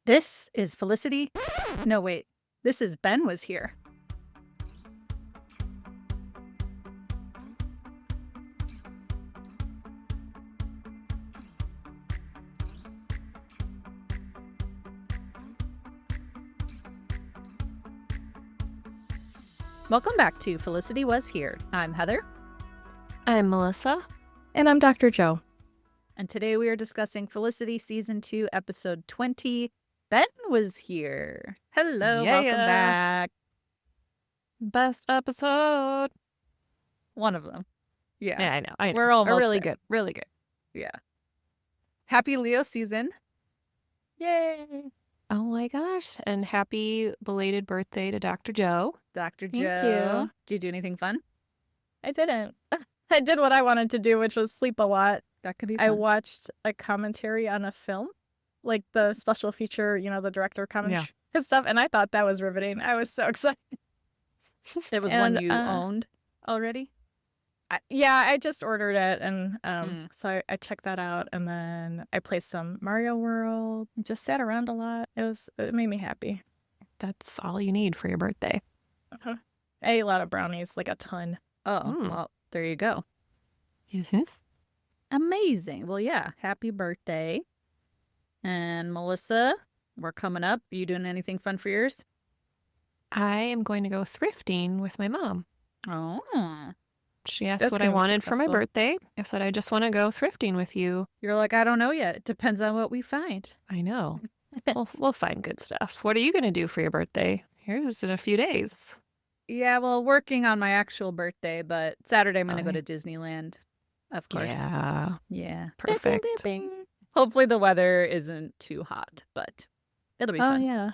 This is Felicity. No, wait. This is Ben was here. Welcome back to Felicity Was Here. I'm Heather. I'm Melissa. And I'm Dr. Joe. And today we are discussing Felicity Season 2, Episode 20. Ben was here. Hello, welcome back. Best episode. One of them. Yeah. Yeah, I know. We're almost really there. good. Really good. Yeah. Happy Leo season. Yay. Oh my gosh. And happy belated birthday to Dr. Joe. Dr. Thank Joe. you. Did you do anything fun? I didn't. I did what I wanted to do, which was sleep a lot. That could be fun. I watched a commentary on a film, like the special feature, the director commentary and stuff, and I thought that was riveting. I was so excited. It was one you owned already? I just ordered it, and so I checked that out, and then I played some Mario World, just sat around a lot. It made me happy. That's all you need for your birthday. I ate a lot of brownies, like a ton. Oh, well, there you go. Mm-hmm. Amazing. Well, yeah, happy birthday. And Melissa, we're coming up. Are you doing anything fun for yours? I am going to go thrifting with my mom. Oh. She asked That's what I gonna be wanted for my successful. birthday. I said, I just want to go thrifting with you. You're like, I don't know yet. It depends on what we find. I know. We'll find good stuff. What are you going to do for your birthday? Here's in a few days. Yeah, well, working on my actual birthday, but Saturday I'm going to go to Disneyland, of course. Yeah. Perfect. Bing, bing, bing, bing. Hopefully the weather isn't too hot, but it'll be fun. Oh, yeah.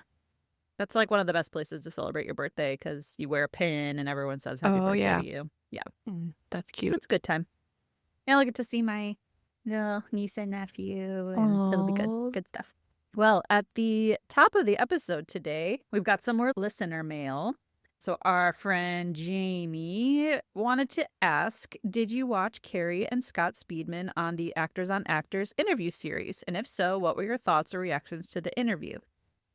That's like one of the best places to celebrate your birthday because you wear a pin and everyone says happy birthday to you. Yeah. That's cute. So it's a good time. And I'll get to see my little niece and nephew, and it'll be good. Good stuff. Well, at the top of the episode today, we've got some more listener mail. So our friend Jamie wanted to ask, did you watch Carrie and Scott Speedman on the Actors on Actors interview series? And if so, what were your thoughts or reactions to the interview?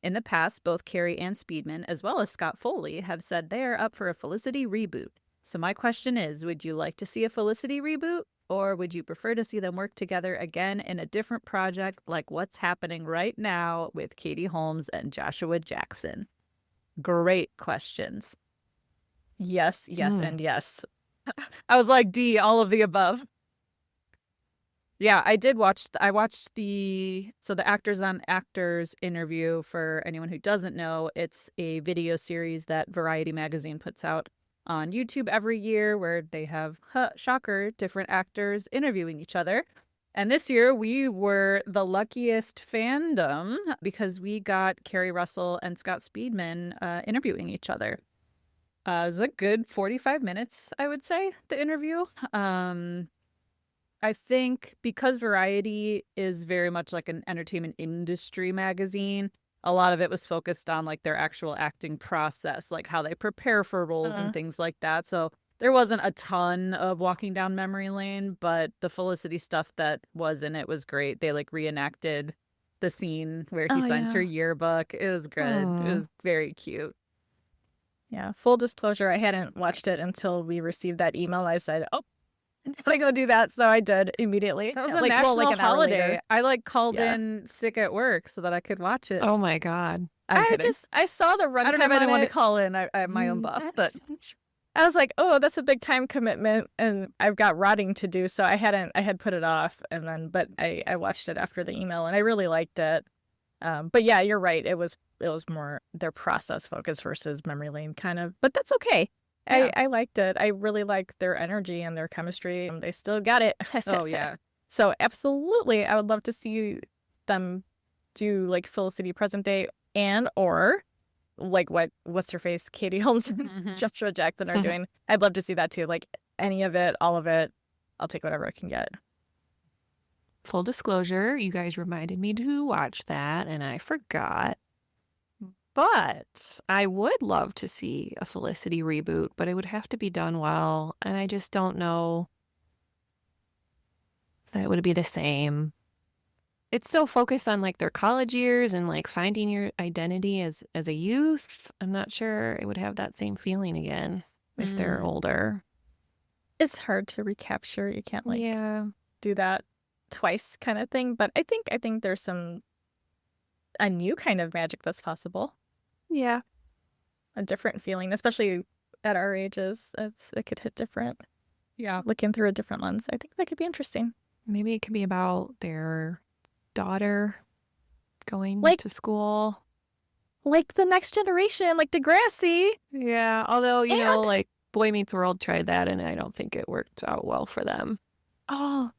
In the past, both Carrie and Speedman, as well as Scott Foley, have said they are up for a Felicity reboot. So my question is, would you like to see a Felicity reboot? Or would you prefer to see them work together again in a different project like what's happening right now with Katie Holmes and Joshua Jackson? Great questions. Yes, and yes. I was like, D, all of the above. Yeah, I watched the Actors on Actors interview. For anyone who doesn't know, it's a video series that Variety magazine puts out on YouTube every year where they have, shocker, different actors interviewing each other. And this year we were the luckiest fandom because we got Kerry Russell and Scott Speedman interviewing each other. It was a good 45 minutes, I would say, the interview. I think because Variety is very much like an entertainment industry magazine, a lot of it was focused on like their actual acting process, like how they prepare for roles and things like that. So there wasn't a ton of walking down memory lane, but the Felicity stuff that was in it was great. They like reenacted the scene where he signs her yearbook. It was good. It was very cute. Yeah, full disclosure, I hadn't watched it until we received that email. I said, I'm gonna go do that, so I did immediately. That was a national an hour holiday. later. I called in sick at work so that I could watch it. Oh my God. I'm kidding. I saw the runtime. I don't have anyone on to call in. I have my own boss, but I was like, oh, that's a big time commitment, and I've got rotting to do, so I had put it off, but I watched it after the email, and I really liked it. But yeah, you're right. It was more their process focus versus memory lane kind of, but that's okay. Yeah. I liked it. I really liked their energy and their chemistry. They still got it. Oh yeah. So absolutely, I would love to see them do like Felicity present day or like what's her face, Katie Holmes and Joshua Jackson are doing. I'd love to see that too. Like any of it, all of it. I'll take whatever I can get. Full disclosure, you guys reminded me to watch that, and I forgot. But I would love to see a Felicity reboot, but it would have to be done well, and I just don't know that it would be the same. it's so focused on like their college years and like finding your identity as a youth. I'm not sure it would have that same feeling again if they're older. It's hard to recapture. You can't like do that twice kind of thing. But I think there's a new kind of magic that's possible. Yeah. A different feeling, especially at our ages. It could hit different. Yeah. Looking through a different lens. I think that could be interesting. Maybe it could be about their daughter going to school. Like the next generation, like Degrassi. Yeah. Although, you know, like Boy Meets World tried that and I don't think it worked out well for them. Oh.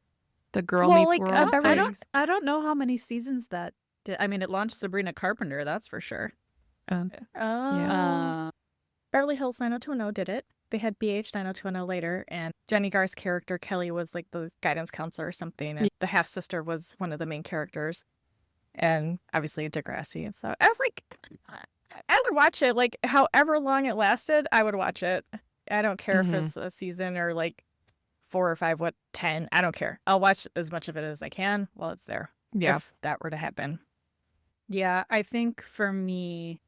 The Girl Meets World. I don't know how many seasons that did. I mean, it launched Sabrina Carpenter, that's for sure. Yeah. Beverly Hills 90210 did it. They had BH 90210 later, and Jenny Gar's character, Kelly, was like the guidance counselor or something, and the half-sister was one of the main characters. And obviously Degrassi. And so I would watch it. Like, however long it lasted, I would watch it. I don't care if it's a season or like 4 or 5, 10. I don't care. I'll watch as much of it as I can while it's there. Yeah. If that were to happen. Yeah, I think for me,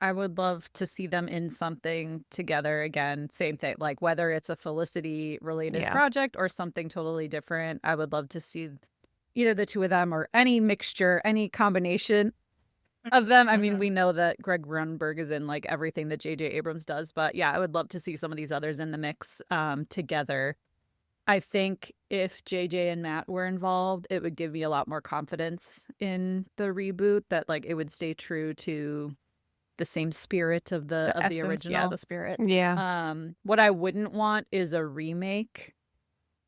I would love to see them in something together again. Same thing, like whether it's a Felicity-related project or something totally different. I would love to see either the two of them or any mixture, any combination of them. I mean, we know that Greg Grunberg is in like everything that J.J. Abrams does, but yeah, I would love to see some of these others in the mix together. I think if JJ and Matt were involved, it would give me a lot more confidence in the reboot that like it would stay true to the same spirit of the essence, original. Yeah, the spirit. Yeah. What I wouldn't want is a remake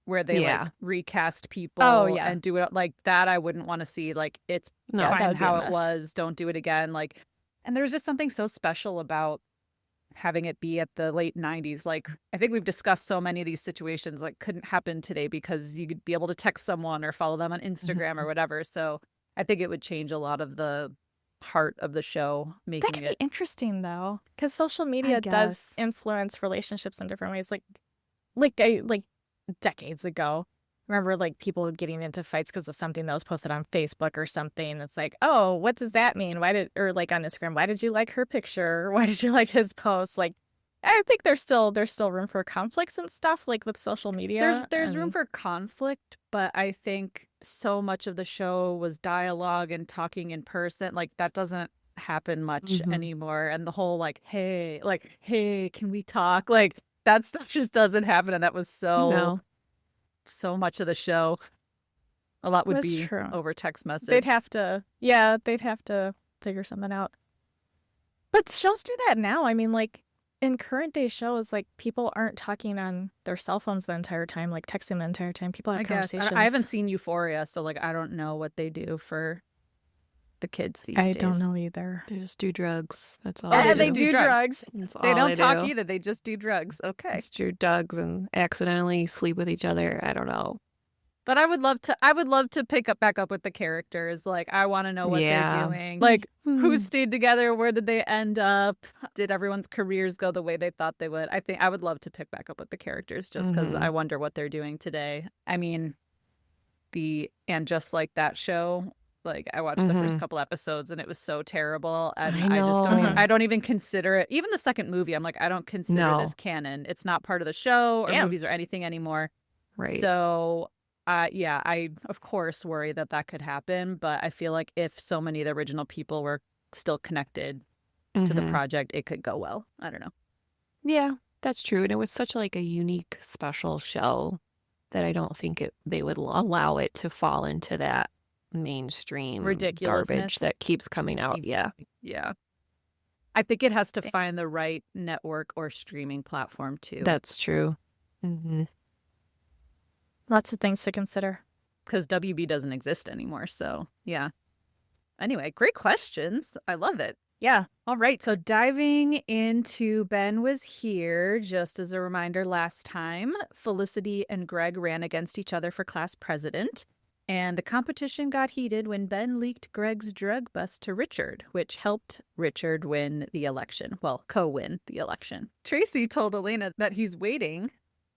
where they like recast people and do it like that. I wouldn't want to see. Like, it's fine how it was. Don't do it again. Like, and there's just something so special about having it be at the late 90s. Like, I think we've discussed so many of these situations like couldn't happen today because you could be able to text someone or follow them on Instagram or whatever. So I think it would change a lot of the heart of the show, making that could be interesting though, because social media does influence relationships in different ways. Like decades ago, remember like people getting into fights because of something that was posted on Facebook or something. It's like, oh, what does that mean? Or like on Instagram, why did you like her picture? Or why did you like his post? Like, I think there's still room for conflicts and stuff like with social media. There's room for conflict, but I think so much of the show was dialogue and talking in person. Like, that doesn't happen much anymore. And the whole like, hey, can we talk? Like, that stuff just doesn't happen. And that was so much of the show. A lot would be over text message. They'd have to figure something out. But shows do that now. I mean, like, in current day shows, like, people aren't talking on their cell phones the entire time, like texting the entire time. People have conversations. I haven't seen Euphoria, so like I don't know what they do for the kids these days. I don't know either. They just do drugs. That's all. Yeah, they do drugs. They don't talk either. They just do drugs. Okay. Just do drugs and accidentally sleep with each other. I don't know. But I would love to pick back up with the characters. Like, I want to know what they're doing. Like, who stayed together? Where did they end up? Did everyone's careers go the way they thought they would? I think I would love to pick back up with the characters just because I wonder what they're doing today. I mean, and just like that show, like I watched the first couple episodes and it was so terrible. And I don't even consider it. Even the second movie, I'm like, I don't consider this canon. It's not part of the show or movies or anything anymore. Right. So I of course worry that could happen, but I feel like if so many of the original people were still connected to the project, it could go well. I don't know. Yeah, that's true. And it was such like a unique, special show that I don't think they would allow it to fall into that mainstream garbage that keeps coming out. Yeah. I think it has to find the right network or streaming platform too. That's true. Lots of things to consider. Because WB doesn't exist anymore, so yeah. Anyway, great questions. I love it. Yeah. All right, so diving into Ben Was Here, just as a reminder, last time, Felicity and Greg ran against each other for class president, and the competition got heated when Ben leaked Greg's drug bust to Richard, which helped Richard win the election. Well, co-win the election. Tracy told Elena that he's waiting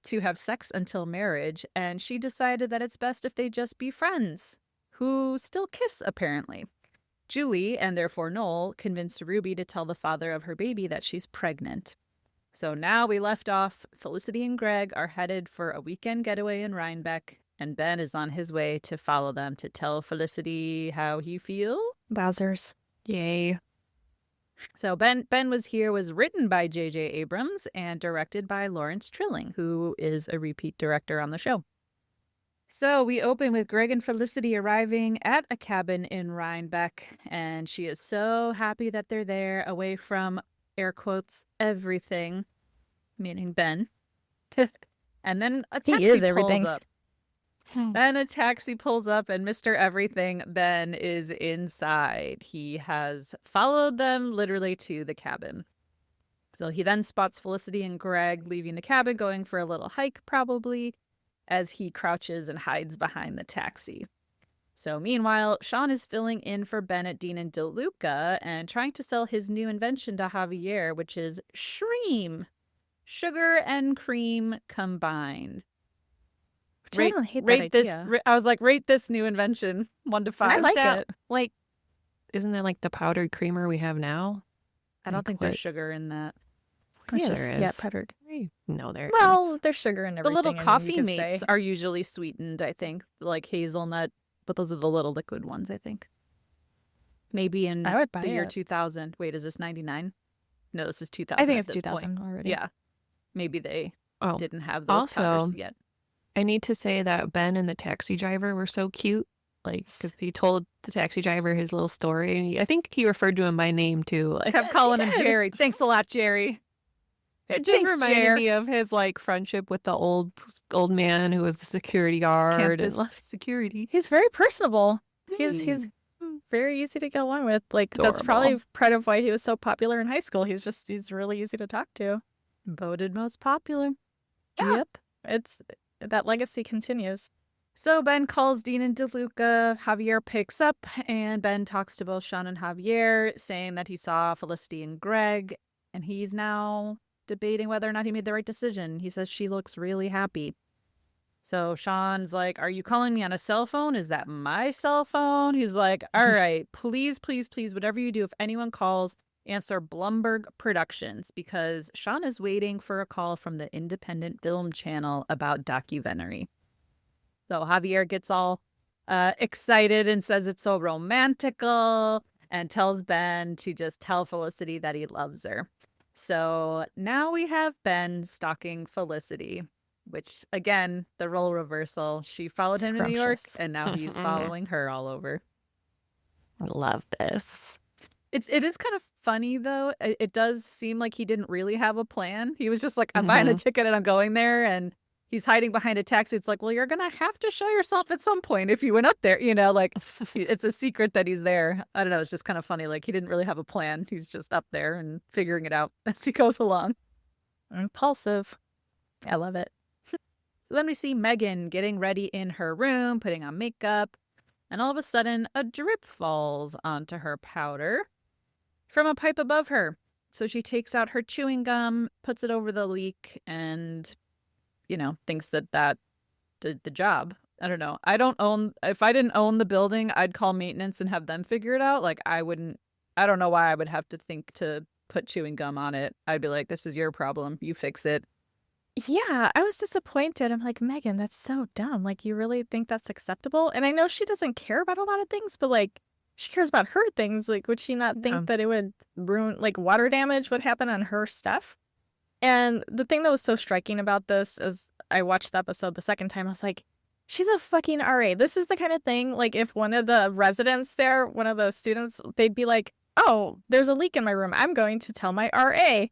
to have sex until marriage, and she decided that it's best if they just be friends. who still kiss, apparently. Julie, and therefore Noel, convinced Ruby to tell the father of her baby that she's pregnant. So now we left off. Felicity and Greg are headed for a weekend getaway in Rhinebeck, and Ben is on his way to follow them to tell Felicity how he feels. Wowzers. Yay. So Ben Was Here was written by J.J. Abrams and directed by Lawrence Trilling, who is a repeat director on the show. So we open with Greg and Felicity arriving at a cabin in Rhinebeck, and she is so happy that they're there, away from, air quotes, everything, meaning Ben. And then a taxi is everything. pulls up. Then a taxi pulls up, and Mr. Everything Ben is inside. He has followed them literally to the cabin. So he then spots Felicity and Greg leaving the cabin, going for a little hike, probably, as he crouches and hides behind the taxi. So meanwhile, Sean is filling in for Bennett, Dean, and DeLuca and trying to sell his new invention to Javier, which is Shreem. Sugar and cream combined. I don't hate that idea. I was like, rate this new invention 1 to 5. I like it. Like, isn't that like the powdered creamer we have now? I don't think there's sugar in that. Yeah, there is. Yeah, powdered. No, there Well, is. there's sugar in The everything. little coffee you could mates say. are usually sweetened, I think, like hazelnut, but those are the little liquid ones, I think. Maybe in I would buy the year it. 2000. Wait, is this 99? No, this is 2000. I think at it's this 2000 point. already. Yeah. Maybe they Oh, didn't have those also, powders yet. I need to say that Ben and the taxi driver were so cute. Like, because he told the taxi driver his little story. And I think he referred to him by name, too. I kept calling him Jerry. Thanks a lot, Jerry. It just Thanks, reminded Jer. me of his, like, friendship with the old man who was the security guard. Campus And, security. He's very personable. He's very easy to get along with. Like, that's Adorable. probably part of why he was so popular in high school. He's really easy to talk to. Voted most popular. Yeah. Yep. That legacy continues. So Ben calls Dean and DeLuca. Javier picks up, and Ben talks to both Sean and Javier, saying that he saw Felicity and Greg, and he's now debating whether or not he made the right decision. He says she looks really happy. So Sean's like, are you calling me on a cell phone? Is that my cell phone? He's like, all right, please, please, please, whatever you do, if anyone calls, answer Blumberg Productions, because Sean is waiting for a call from the independent film channel about documentary. So Javier gets all excited and says it's so romantical and tells Ben to just tell Felicity that he loves her. So now we have Ben stalking Felicity, which, again, the role reversal. She followed him to New York, Scrumptious. and now he's following her all over. I love this. It is kind of funny, though. It does seem like he didn't really have a plan. He was just like, I'm buying a ticket and I'm going there, and he's hiding behind a taxi. It's like, well, you're going to have to show yourself at some point if you went up there. You know, like, it's a secret that he's there. I don't know. It's just kind of funny. Like, he didn't really have a plan. He's just up there and figuring it out as he goes along. Impulsive. I love it. So then we see Megan getting ready in her room, putting on makeup, and all of a sudden a drip falls onto her powder from a pipe above her. So she takes out her chewing gum, puts it over the leak, and, you know, thinks that did the job. I don't know. If I didn't own the building, I'd call maintenance and have them figure it out. Like, I don't know why I would have to think to put chewing gum on it. I'd be like, this is your problem. You fix it. Yeah, I was disappointed. I'm like, Megan, that's so dumb. Like, you really think that's acceptable? And I know she doesn't care about a lot of things, but like, she cares about her things. Like, would she not think that it would ruin, like, water damage would happen on her stuff? And the thing that was so striking about this is I watched the episode the second time, I was like, she's a fucking RA. This is the kind of thing, like, if one of the residents there, one of the students, they'd be like, oh, there's a leak in my room. I'm going to tell my RA.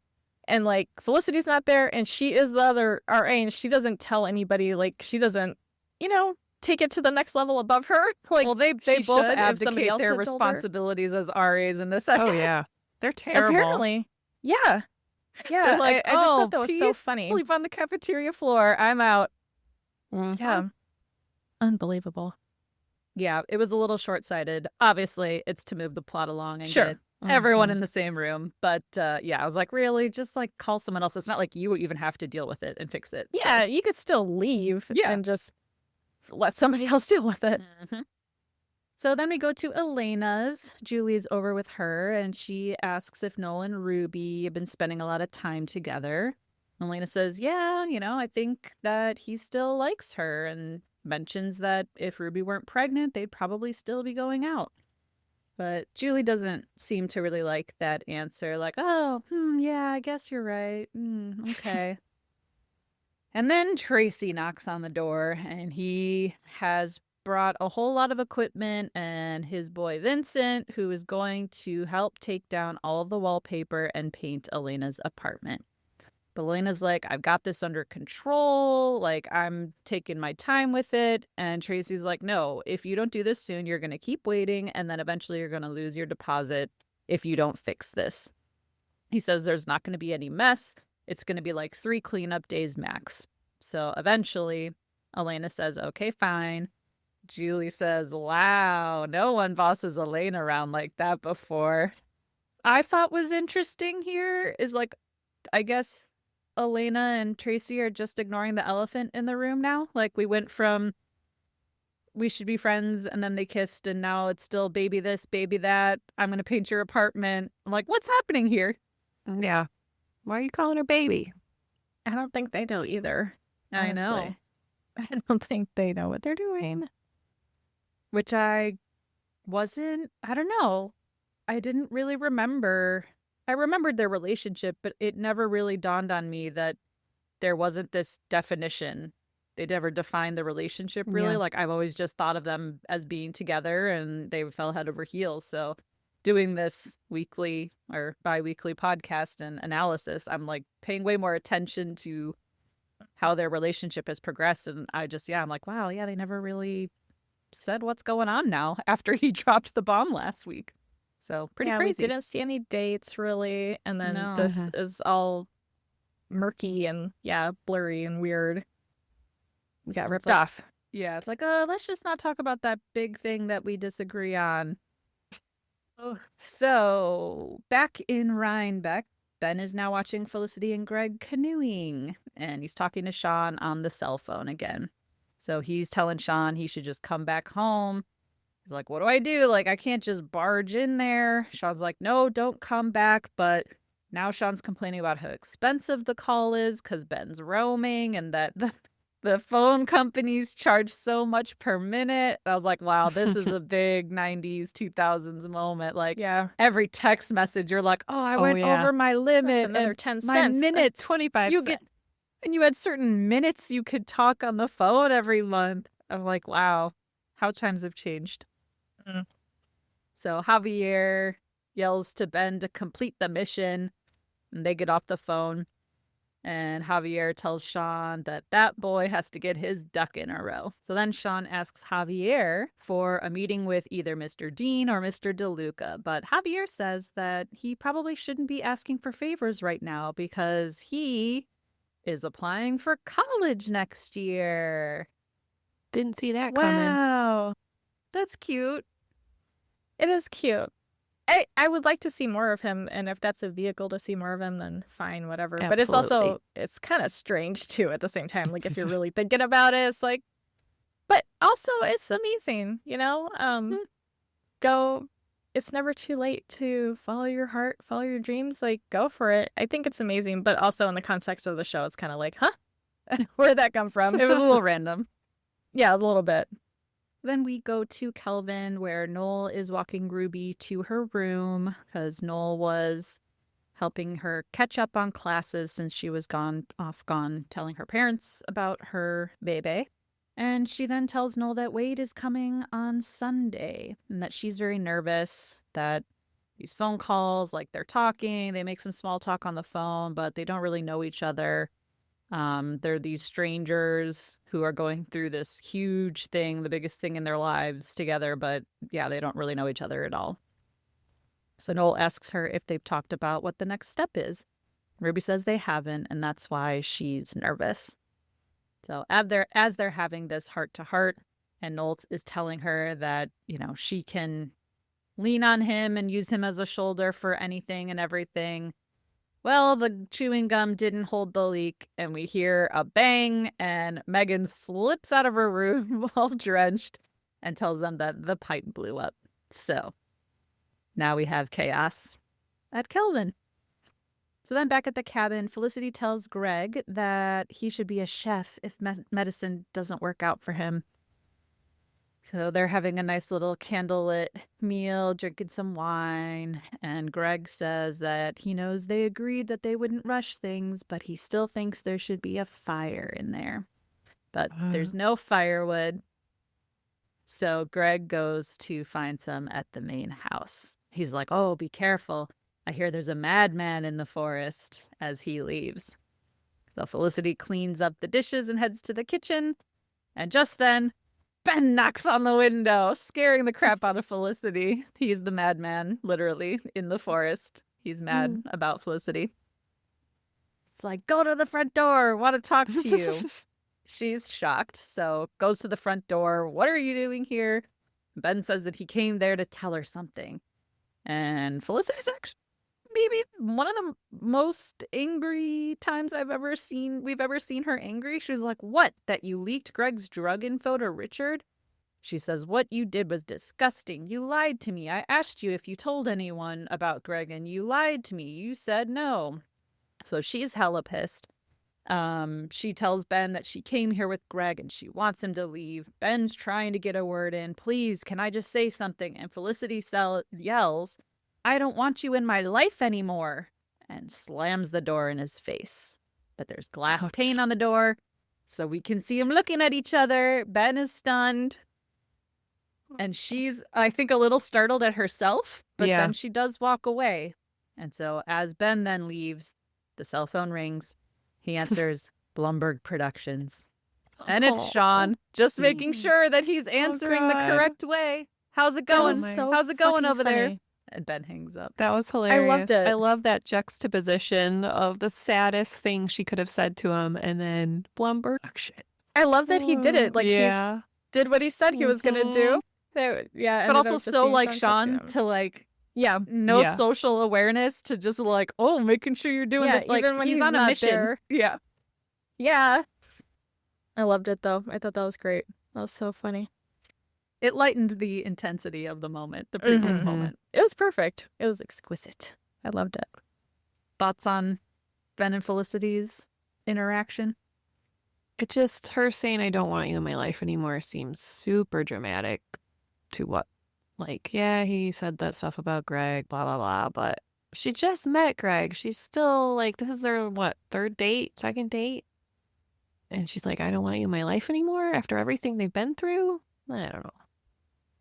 And, like, Felicity's not there, and she is the other RA, and she doesn't tell anybody. Like, she doesn't, you know, take it to the next level above her. Like, well, they she both should if somebody abdicate else their had told her. responsibilities as RAs in this. Oh, yeah. They're terrible. Apparently. Yeah. Yeah. They're like, I just thought that was so funny. Sleep on the cafeteria floor. I'm out. Yeah. Unbelievable. Yeah, it was a little short-sighted. Obviously, it's to move the plot along and Sure. get everyone in the same room. But yeah, I was like, really? Just like call someone else. It's not like you even have to deal with it and fix it. Yeah, So. you could still leave Yeah. and just let somebody else deal with it. Mhm. So then we go to Elena's. Julie's over with her, and she asks if Noel and Ruby have been spending a lot of time together. Elena says, yeah, I think that he still likes her, and mentions that if Ruby weren't pregnant, they'd probably still be going out. But Julie doesn't seem to really like that answer. Like, oh, yeah, I guess you're right. Okay. And then Tracy knocks on the door, and he has brought a whole lot of equipment and his boy Vincent, who is going to help take down all of the wallpaper and paint Elena's apartment. But Elena's like, I've got this under control. Like, I'm taking my time with it. And Tracy's like, no, if you don't do this soon, you're going to keep waiting. And then eventually you're going to lose your deposit if you don't fix this. He says there's not going to be any mess. It's going to be like 3 cleanup days max. So eventually Elena says, okay, fine. Julie says, wow, no one bosses Elena around like that before. I thought was interesting here is like, I guess Elena and Tracy are just ignoring the elephant in the room now. Like, we went from we should be friends and then they kissed and now it's still baby this, baby that. I'm going to paint your apartment. I'm like, what's happening here? Yeah. Why are you calling her baby? I don't think they know either. I know. Honestly. I don't think they know what they're doing. Which I don't know. I didn't really remember. I remembered their relationship, but it never really dawned on me that there wasn't this definition. They never defined the relationship really. Yeah. Like, I've always just thought of them as being together and they fell head over heels. So doing this weekly or bi-weekly podcast and analysis, I'm like paying way more attention to how their relationship has progressed. And I'm like, wow, yeah, they never really said what's going on now after he dropped the bomb last week. So pretty crazy. We didn't see any dates really. And then this is all murky and blurry and weird. We got ripped off. Yeah, it's like, let's just not talk about that big thing that we disagree on. So back in Rhinebeck, Ben is now watching Felicity and Greg canoeing, and he's talking to Sean on the cell phone again. So he's telling Sean he should just come back home. He's like, what do I do? Like, I can't just barge in there. Sean's like, no, don't come back. But now Sean's complaining about how expensive the call is because Ben's roaming and that the phone companies charge so much per minute. I was like, wow, this is a big 90s, 2000s moment. Like, every text message, you're like, oh, I went over my limit. That's another and 10 my cents. minutes, 25 cents. And you had certain minutes you could talk on the phone every month. I'm like, wow, how times have changed. So Javier yells to Ben to complete the mission, and they get off the phone. And Javier tells Sean that boy has to get his duck in a row. So then Sean asks Javier for a meeting with either Mr. Dean or Mr. DeLuca. But Javier says that he probably shouldn't be asking for favors right now because he is applying for college next year. Didn't see that coming. Wow. That's cute. It is cute. I would like to see more of him, and if that's a vehicle to see more of him, then fine, whatever. Absolutely. But it's kind of strange, too, at the same time. Like, if you're really thinking about it, it's like... But also, it's amazing, Go... It's never too late to follow your heart, follow your dreams. Like, go for it. I think it's amazing, but also in the context of the show, it's kind of like, huh? Where'd that come from? It was a little random. Yeah, a little bit. Then we go to Kelvin, where Noel is walking Ruby to her room because Noel was helping her catch up on classes since she was gone, telling her parents about her baby. And she then tells Noel that Wade is coming on Sunday and that she's very nervous that these phone calls, like they're talking, they make some small talk on the phone, but they don't really know each other. They're these strangers who are going through this huge thing, the biggest thing in their lives together, but they don't really know each other at all. So Noel asks her if they've talked about what the next step is. Ruby says they haven't, and that's why she's nervous. So as they're having this heart-to-heart, and Noel is telling her that, she can lean on him and use him as a shoulder for anything and everything. Well, the chewing gum didn't hold the leak, and we hear a bang, and Megan slips out of her room all drenched, and tells them that the pipe blew up. So now we have chaos at Kelvin. So then back at the cabin, Felicity tells Greg that he should be a chef if medicine doesn't work out for him. So they're having a nice little candlelit meal, drinking some wine. And Greg says that he knows they agreed that they wouldn't rush things, but he still thinks there should be a fire in there. But there's no firewood. So Greg goes to find some at the main house. He's like, oh, be careful. I hear there's a madman in the forest, as he leaves. So Felicity cleans up the dishes and heads to the kitchen. And just then, Ben knocks on the window, scaring the crap out of Felicity. He's the madman, literally, in the forest. He's mad about Felicity. It's like, go to the front door. Want to talk to you. She's shocked, so goes to the front door. What are you doing here? Ben says that he came there to tell her something. And Felicity's actually maybe one of the most angry times we've ever seen her angry. She was like, what? That you leaked Greg's drug info to Richard? She says, what you did was disgusting. You lied to me. I asked you if you told anyone about Greg and you lied to me. You said no. So she's hella pissed. She tells Ben that she came here with Greg and she wants him to leave. Ben's trying to get a word in. Please, can I just say something? And Felicity yells, I don't want you in my life anymore, and slams the door in his face. But there's glass pane on the door, so we can see them looking at each other. Ben is stunned, and she's, I think, a little startled at herself, but then she does walk away. And so as Ben then leaves, the cell phone rings. He answers Blumberg Productions. And it's Sean, just making sure that he's answering the correct way. How's it going? How's it going over there? And Ben hangs up. That was hilarious. I loved it. I love that juxtaposition of the saddest thing she could have said to him and then Blumberg. I love that he did it. Like, he did what he said he was going to do. But also so like Sean to like, no social awareness to just like, oh, making sure you're doing it. Like, even when he's on a mission. There. Yeah. Yeah. I loved it, though. I thought that was great. That was so funny. It lightened the intensity of the moment, the previous moment. It was perfect. It was exquisite. I loved it. Thoughts on Ben and Felicity's interaction? It just, her saying, I don't want you in my life anymore seems super dramatic to what, like, yeah, he said that stuff about Greg, blah, blah, blah, but she just met Greg. She's still, like, this is their, second date? And she's like, I don't want you in my life anymore after everything they've been through? I don't know.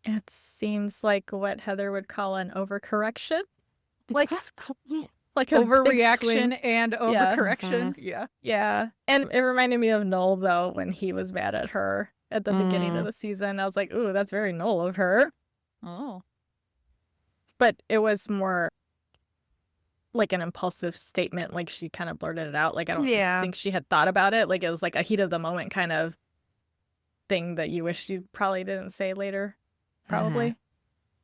It seems like what Heather would call an overcorrection. Like a overreaction and overcorrection. Yeah. And it reminded me of Noel, though, when he was mad at her at the beginning of the season. I was like, ooh, that's very Noel of her. Oh. But it was more like an impulsive statement. Like, she kind of blurted it out. Like, I don't think she had thought about it. Like, it was like a heat of the moment kind of thing that you wish you probably didn't say later. Probably.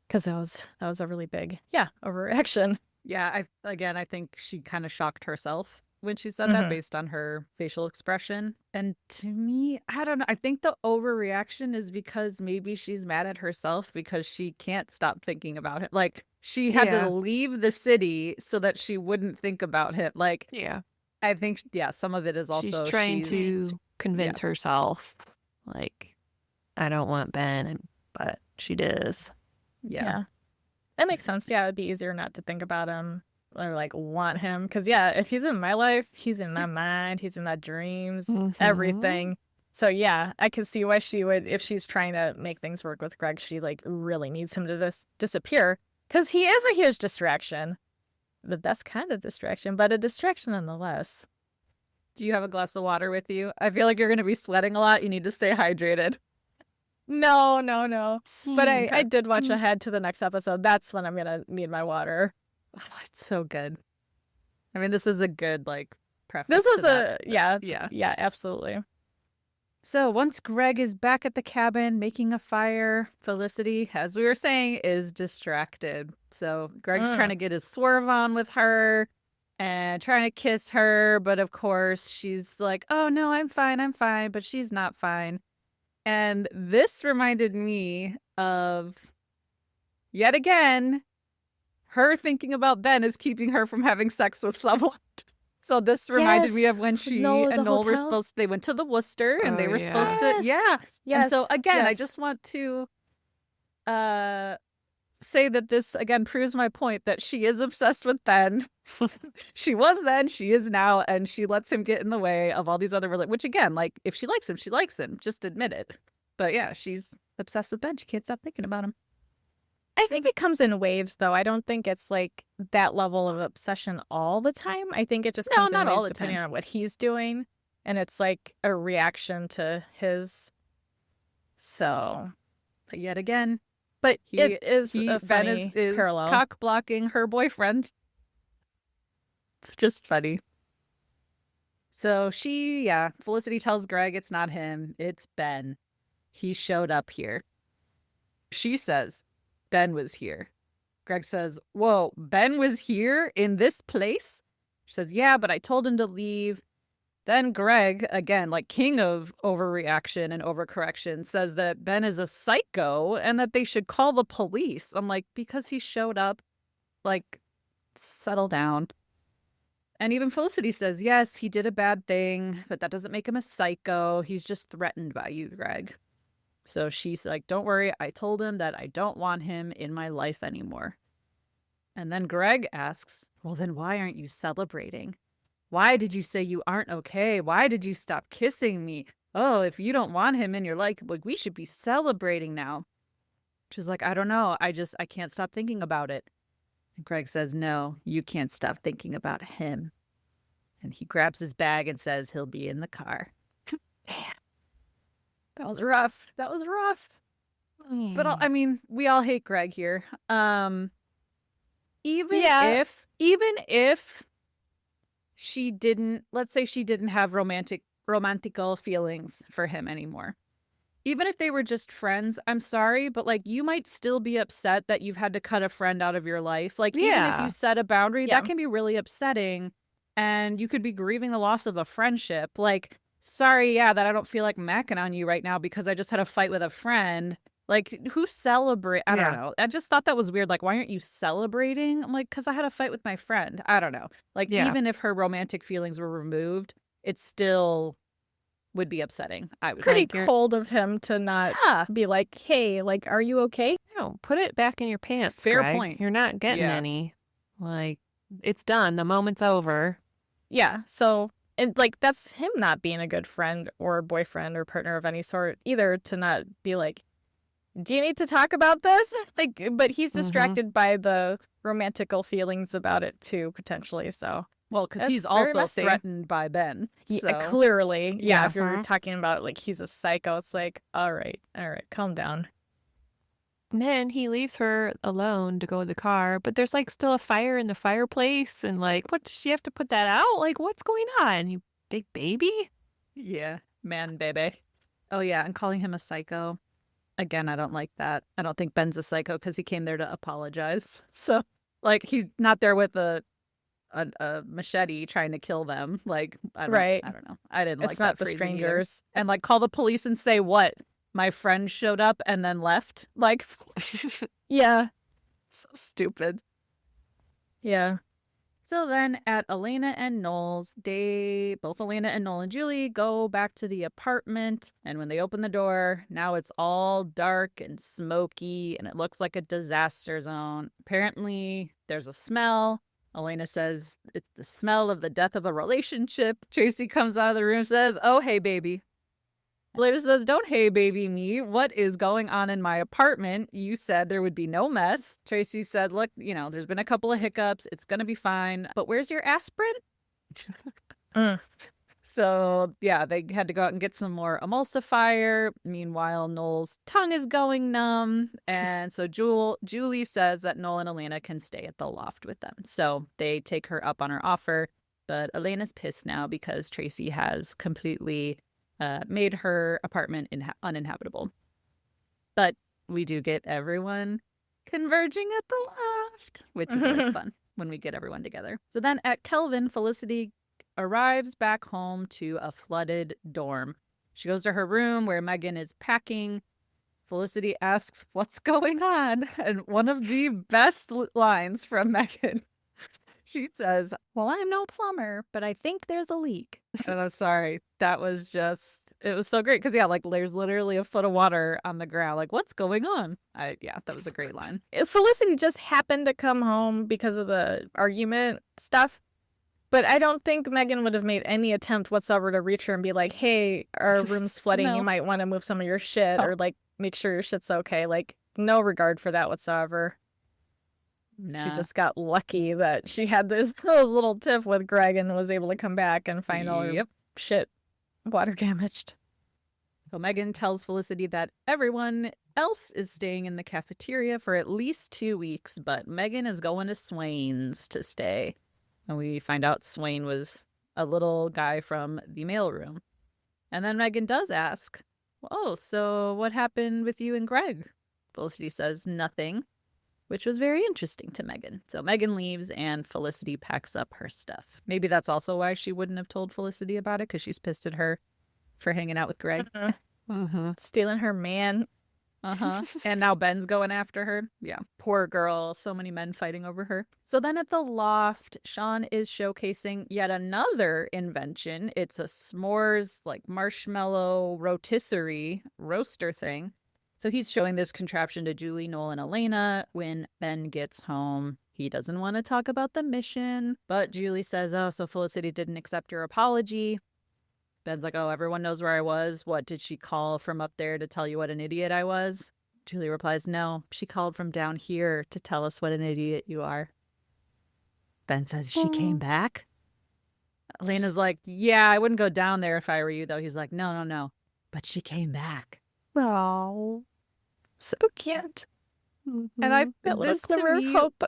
Because that was a really big, overreaction. Yeah, I think she kind of shocked herself when she said that based on her facial expression. And to me, I don't know. I think the overreaction is because maybe she's mad at herself because she can't stop thinking about it. Like, she had to leave the city so that she wouldn't think about it. Like, I think, some of it is also she's trying to convince herself, like, I don't want Ben, but she does. Yeah. That makes sense. Yeah, it'd be easier not to think about him or like want him. Because if he's in my life, he's in my mind, he's in my dreams, everything. So I can see why she would, if she's trying to make things work with Greg, she like really needs him to disappear. Because he is a huge distraction. The best kind of distraction, but a distraction nonetheless. Do you have a glass of water with you? I feel like you're going to be sweating a lot. You need to stay hydrated. No. But I did watch ahead to the next episode. That's when I'm going to need my water. Oh, it's so good. I mean, this is a good, like, preface. This was Yeah, absolutely. So once Greg is back at the cabin making a fire, Felicity, as we were saying, is distracted. So Greg's trying to get his swerve on with her and trying to kiss her. But of course, she's like, oh, no, I'm fine. But she's not fine. And this reminded me of, yet again, her thinking about Ben is keeping her from having sex with someone. So this reminded me of when she and Noel were supposed to, they went to the Worcester and they were supposed to, Yes. And so again, I yes. just want to say that this again proves my point that she is obsessed with Ben. She was then, she is now, and she lets him get in the way of all these other which again, like if she likes him, she likes him. Just admit it. But yeah, she's obsessed with Ben. She can't stop thinking about him. I think it comes in waves, though. I don't think it's like that level of obsession all the time. I think it just comes in waves depending on what he's doing. And it's like a reaction to his. So. But yet again. But it is a funny is parallel. Cock blocking her boyfriend. It's just funny. So Felicity tells Greg it's not him, it's Ben. He showed up here. She says, Ben was here. Greg says, whoa, Ben was here in this place? She says, yeah, but I told him to leave. Then Greg, again, like king of overreaction and overcorrection, says that Ben is a psycho and that they should call the police. I'm like, because he showed up, like, settle down. And even Felicity says, yes, he did a bad thing, but that doesn't make him a psycho. He's just threatened by you, Greg. So she's like, don't worry. I told him that I don't want him in my life anymore. And then Greg asks, well, then why aren't you celebrating? Why did you say you aren't okay? Why did you stop kissing me? Oh, if you don't want him in your life, like we should be celebrating now. She's like, I don't know. I can't stop thinking about it. And Greg says, no, you can't stop thinking about him. And he grabs his bag and says he'll be in the car. Damn. That was rough. But I mean, we all hate Greg here. Even if she didn't, let's say she didn't have romantical feelings for him anymore. Even if they were just friends, I'm sorry, but like you might still be upset that you've had to cut a friend out of your life. Like even if you set a boundary, that can be really upsetting. And you could be grieving the loss of a friendship. Like, sorry, that I don't feel like macking on you right now because I just had a fight with a friend. Like, who celebrate? I don't know. I just thought that was weird. Like, why aren't you celebrating? I'm like, because I had a fight with my friend. I don't know. Like, even if her romantic feelings were removed, it still would be upsetting. I was pretty cold of him to not be like, hey, like, are you okay? No, put it back in your pants. Fair Greg. point. You're not getting any. Like, it's done. The moment's over. Yeah. So, and like, that's him not being a good friend or boyfriend or partner of any sort either, to not be like, do you need to talk about this? Like, but he's distracted by the romantical feelings about it too, potentially. So, well, because he's also threatened by Ben. So. Clearly. Yeah. If you're talking about like he's a psycho, it's like, all right, calm down. And then he leaves her alone to go to the car, but there's like still a fire in the fireplace, and like, what, does she have to put that out? Like, what's going on? You big baby? Yeah, man baby. Oh yeah, and calling him a psycho. Again, I don't like that. I don't think Ben's a psycho because he came there to apologize. So, like, he's not there with a machete trying to kill them. Like, I don't know. I didn't like that. It's not the either. strangers. And like, call the police and say what? My friend showed up and then left. Like, yeah, so stupid. Yeah. So then at Elena and Noel's, both Elena and Noel and Julie go back to the apartment. And when they open the door, now it's all dark and smoky and it looks like a disaster zone. Apparently, there's a smell. Elena says it's the smell of the death of a relationship. Tracy comes out of the room and says, oh, hey, baby. Elena says, don't hey baby me. What is going on in my apartment? You said there would be no mess. Tracy said, look, there's been a couple of hiccups. It's going to be fine. But where's your aspirin? So, yeah, they had to go out and get some more emulsifier. Meanwhile, Noel's tongue is going numb. And so Julie says that Noel and Elena can stay at the loft with them. So they take her up on her offer. But Elena's pissed now because Tracy has completely made her apartment uninhabitable. But we do get everyone converging at the loft, which is always fun when we get everyone together. So then at Kelvin, Felicity arrives back home to a flooded dorm. She goes to her room where Megan is packing. Felicity asks, "What's going on?" And one of the best lines from Megan, she says, "Well, I'm no plumber, but I think there's a leak." And I'm sorry. That was just, it was so great. Because, yeah, like there's literally a foot of water on the ground. Like, what's going on? Yeah, that was a great line. Felicity just happened to come home because of the argument stuff. But I don't think Megan would have made any attempt whatsoever to reach her and be like, hey, our room's flooding. No. You might want to move some of your shit or like make sure your shit's okay. Like, no regard for that whatsoever. Nah. She just got lucky that she had this little tiff with Greg and was able to come back and find all her shit water damaged. So Megan tells Felicity that everyone else is staying in the cafeteria for at least 2 weeks, but Megan is going to Swain's to stay. And we find out Swain was a little guy from the mailroom. And then Megan does ask, "Oh, so what happened with you and Greg?" Felicity says nothing, which was very interesting to Megan. So Megan leaves and Felicity packs up her stuff. Maybe that's also why she wouldn't have told Felicity about it, because she's pissed at her for hanging out with Greg. Stealing her man. And now Ben's going after her. Yeah, poor girl. So many men fighting over her. So then at the loft, Sean is showcasing yet another invention. It's a s'mores, like marshmallow rotisserie roaster thing. So he's showing this contraption to Julie, Noel, and Elena. When Ben gets home, he doesn't want to talk about the mission. But Julie says, "Oh, so Felicity didn't accept your apology." Ben's like, "Oh, everyone knows where I was. What, did she call from up there to tell you what an idiot I was?" Julie replies, "No, she called from down here to tell us what an idiot you are." Ben says, "She came back?" Elena's like, "Yeah, I wouldn't go down there if I were you, though." He's like, No. But she came back. Oh, so cute. And I, that little this glimmer to of me, hope.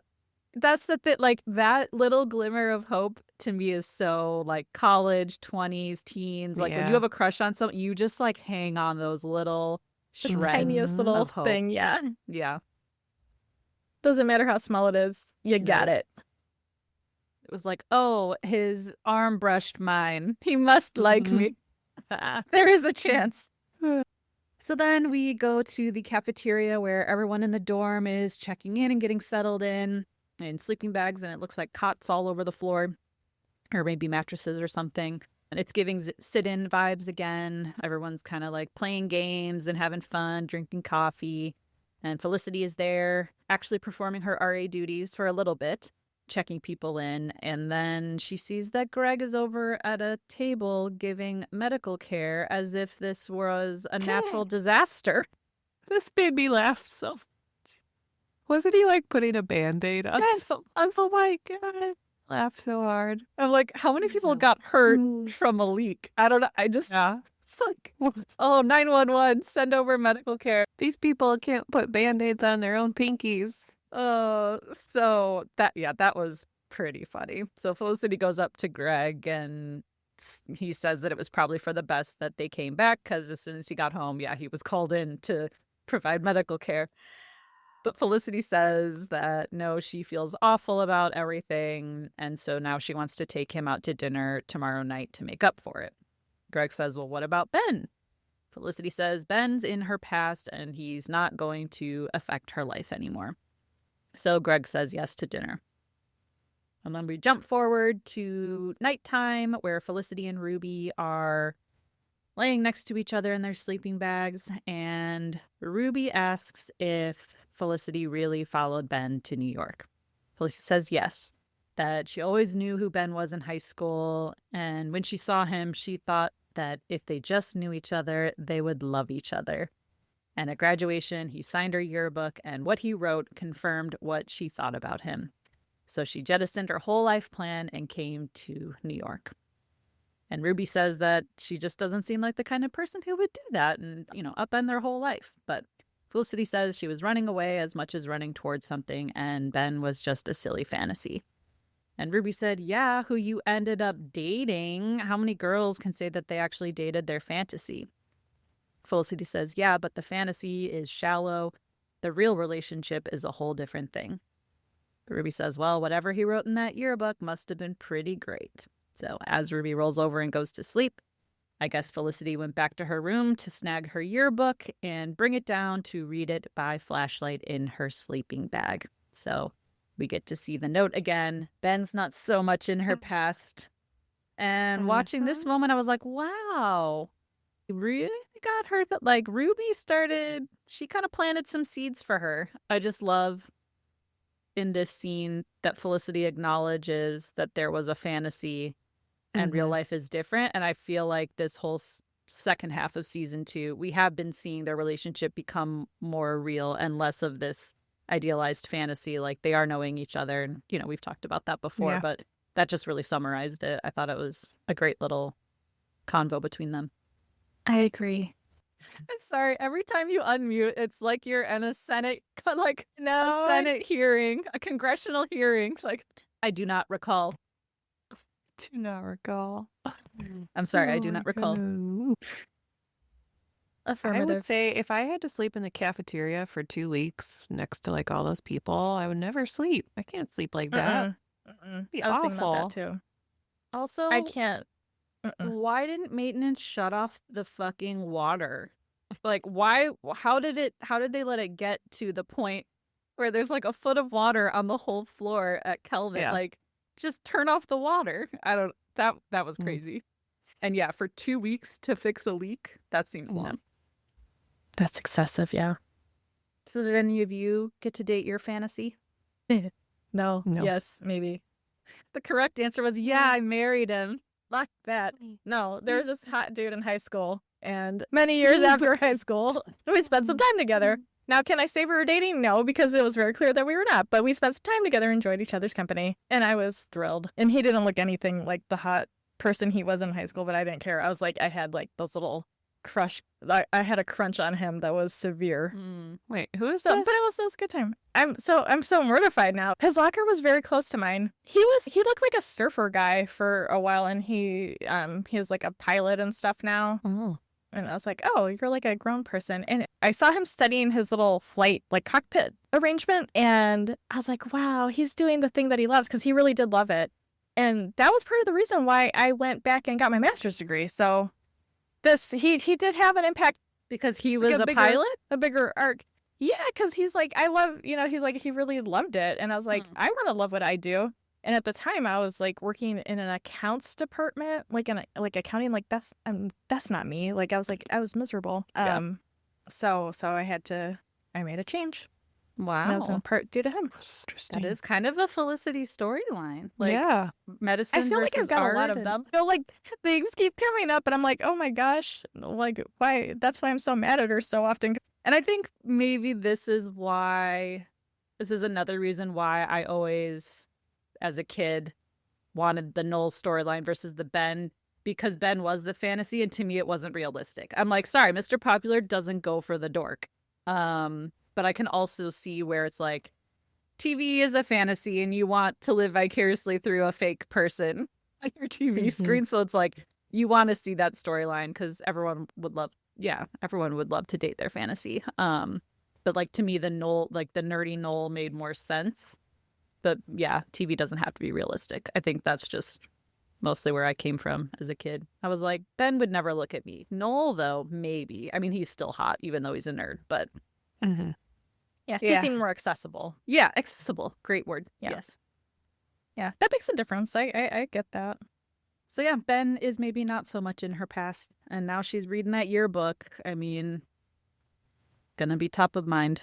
that's the thing, like that little glimmer of hope to me is so like college, 20s, teens. Like when you have a crush on someone, you just like hang on those little The shreds tiniest little of hope. thing, yeah. Yeah. Doesn't matter how small it is, you got it. It was like, oh, his arm brushed mine. He must like me. There is a chance. So then we go to the cafeteria where everyone in the dorm is checking in and getting settled in sleeping bags, and it looks like cots all over the floor, or maybe mattresses or something. And it's giving sit-in vibes again. Everyone's kind of like playing games and having fun, drinking coffee. And Felicity is there, actually performing her RA duties for a little bit, checking people in. And then she sees that Greg is over at a table giving medical care as if this was a natural disaster. This made me laugh so much. Wasn't he like putting a Band-Aid on? Yes. Oh my God. Laughed so hard. I'm like, how many people got hurt from a leak? I don't know. I just, it's like, oh, 911, send over medical care. These people can't put Band-Aids on their own pinkies. So that was pretty funny. So Felicity goes up to Greg and he says that it was probably for the best that they came back, because as soon as he got home, he was called in to provide medical care. But Felicity says that no, she feels awful about everything, and so now she wants to take him out to dinner tomorrow night to make up for it. Greg says, "Well, what about Ben?" Felicity says Ben's in her past and he's not going to affect her life anymore. So Greg says yes to dinner. And then we jump forward to nighttime, where Felicity and Ruby are laying next to each other in their sleeping bags, and Ruby asks if Felicity really followed Ben to New York. Felicity says yes, that she always knew who Ben was in high school, and when she saw him, she thought that if they just knew each other, they would love each other. And at graduation, he signed her yearbook, and what he wrote confirmed what she thought about him. So she jettisoned her whole life plan and came to New York. And Ruby says that she just doesn't seem like the kind of person who would do that and, upend their whole life. But Felicity says she was running away as much as running towards something, and Ben was just a silly fantasy. And Ruby said, "Yeah, who you ended up dating. How many girls can say that they actually dated their fantasy?" Felicity says, "Yeah, but the fantasy is shallow. The real relationship is a whole different thing." Ruby says, "Well, whatever he wrote in that yearbook must have been pretty great." So as Ruby rolls over and goes to sleep, I guess Felicity went back to her room to snag her yearbook and bring it down to read it by flashlight in her sleeping bag. So we get to see the note again. Ben's not so much in her past. And watching this moment, I was like, wow, really got her that, like, Ruby started, she kind of planted some seeds for her. I just love in this scene that Felicity acknowledges that there was a fantasy and real life is different. And I feel like this whole second half of season 2, we have been seeing their relationship become more real and less of this idealized fantasy. Like, they are knowing each other. And, you know, we've talked about that before, but that just really summarized it. I thought it was a great little convo between them. I agree. I'm sorry. Every time you unmute, it's like you're in a Senate, like No, a Senate hearing, a congressional hearing. Like, I do not recall. Do not recall. I'm sorry. I do not recall. Affirmative. I would say if I had to sleep in the cafeteria for 2 weeks next to like all those people, I would never sleep. I can't sleep like that. Be I was thinking awful. about that too. Also, I can't. why didn't maintenance shut off the fucking water? Like, why? How did they let it get to the point where there's like a foot of water on the whole floor at Kelvin? Yeah. Like, just turn off the water. I don't. That was crazy. And yeah, for 2 weeks to fix a leak, that seems long. That's excessive, yeah. So did any of you get to date your fantasy? No. No. Yes, maybe. The correct answer was yeah, I married him. Fuck that. No, there was this hot dude in high school, and many years after high school, we spent some time together. Now, can I say we were dating? No, because it was very clear that we were not, but we spent some time together, enjoyed each other's company, and I was thrilled. And he didn't look anything like the hot person he was in high school, but I didn't care. I was like, I had like those little crush. I had a crunch on him that was severe. Wait, who is So, this? but it was a good time. I'm so mortified now. His locker was very close to mine. He looked like a surfer guy for a while, and he was like a pilot and stuff now. Oh. And I was like, oh, you're like a grown person. And I saw him studying his little flight, like cockpit arrangement. And I was like, wow, he's doing the thing that he loves, because he really did love it. And that was part of the reason why I went back and got my master's degree. So he did have an impact. Because he was Like a pilot? A bigger arc. Yeah, because he's like, I love, he really loved it. And I was like, I want to love what I do. And at the time, I was like working in an accounts department, like accounting. Like that's not me. Like I was miserable. So I made a change. Wow. And that was in part due to him. Interesting. That is kind of a Felicity storyline. Like, yeah. medicine I feel like versus I've got art a lot of and- them. Like things keep coming up, and I'm like, oh my gosh, like why? That's why I'm so mad at her so often. And I think maybe this is another reason why I always, as a kid, wanted the Noel storyline versus the Ben, because Ben was the fantasy, and to me it wasn't realistic. I'm like, sorry, Mr. Popular doesn't go for the dork. But I can also see where it's like, TV is a fantasy and you want to live vicariously through a fake person on your TV screen. So it's like, you want to see that storyline because everyone would love to date their fantasy. But like, to me, the nerdy Noel made more sense. But yeah, TV doesn't have to be realistic. I think that's just mostly where I came from as a kid. I was like, Ben would never look at me. Noel, though, maybe. I mean, he's still hot, even though he's a nerd, but... Yeah, he Yeah. seemed more accessible. Yeah, accessible. Great word. Yeah. Yes. Yeah, that makes a difference. I get that. So yeah, Ben is maybe not so much in her past, and now she's reading that yearbook. I mean, gonna be top of mind.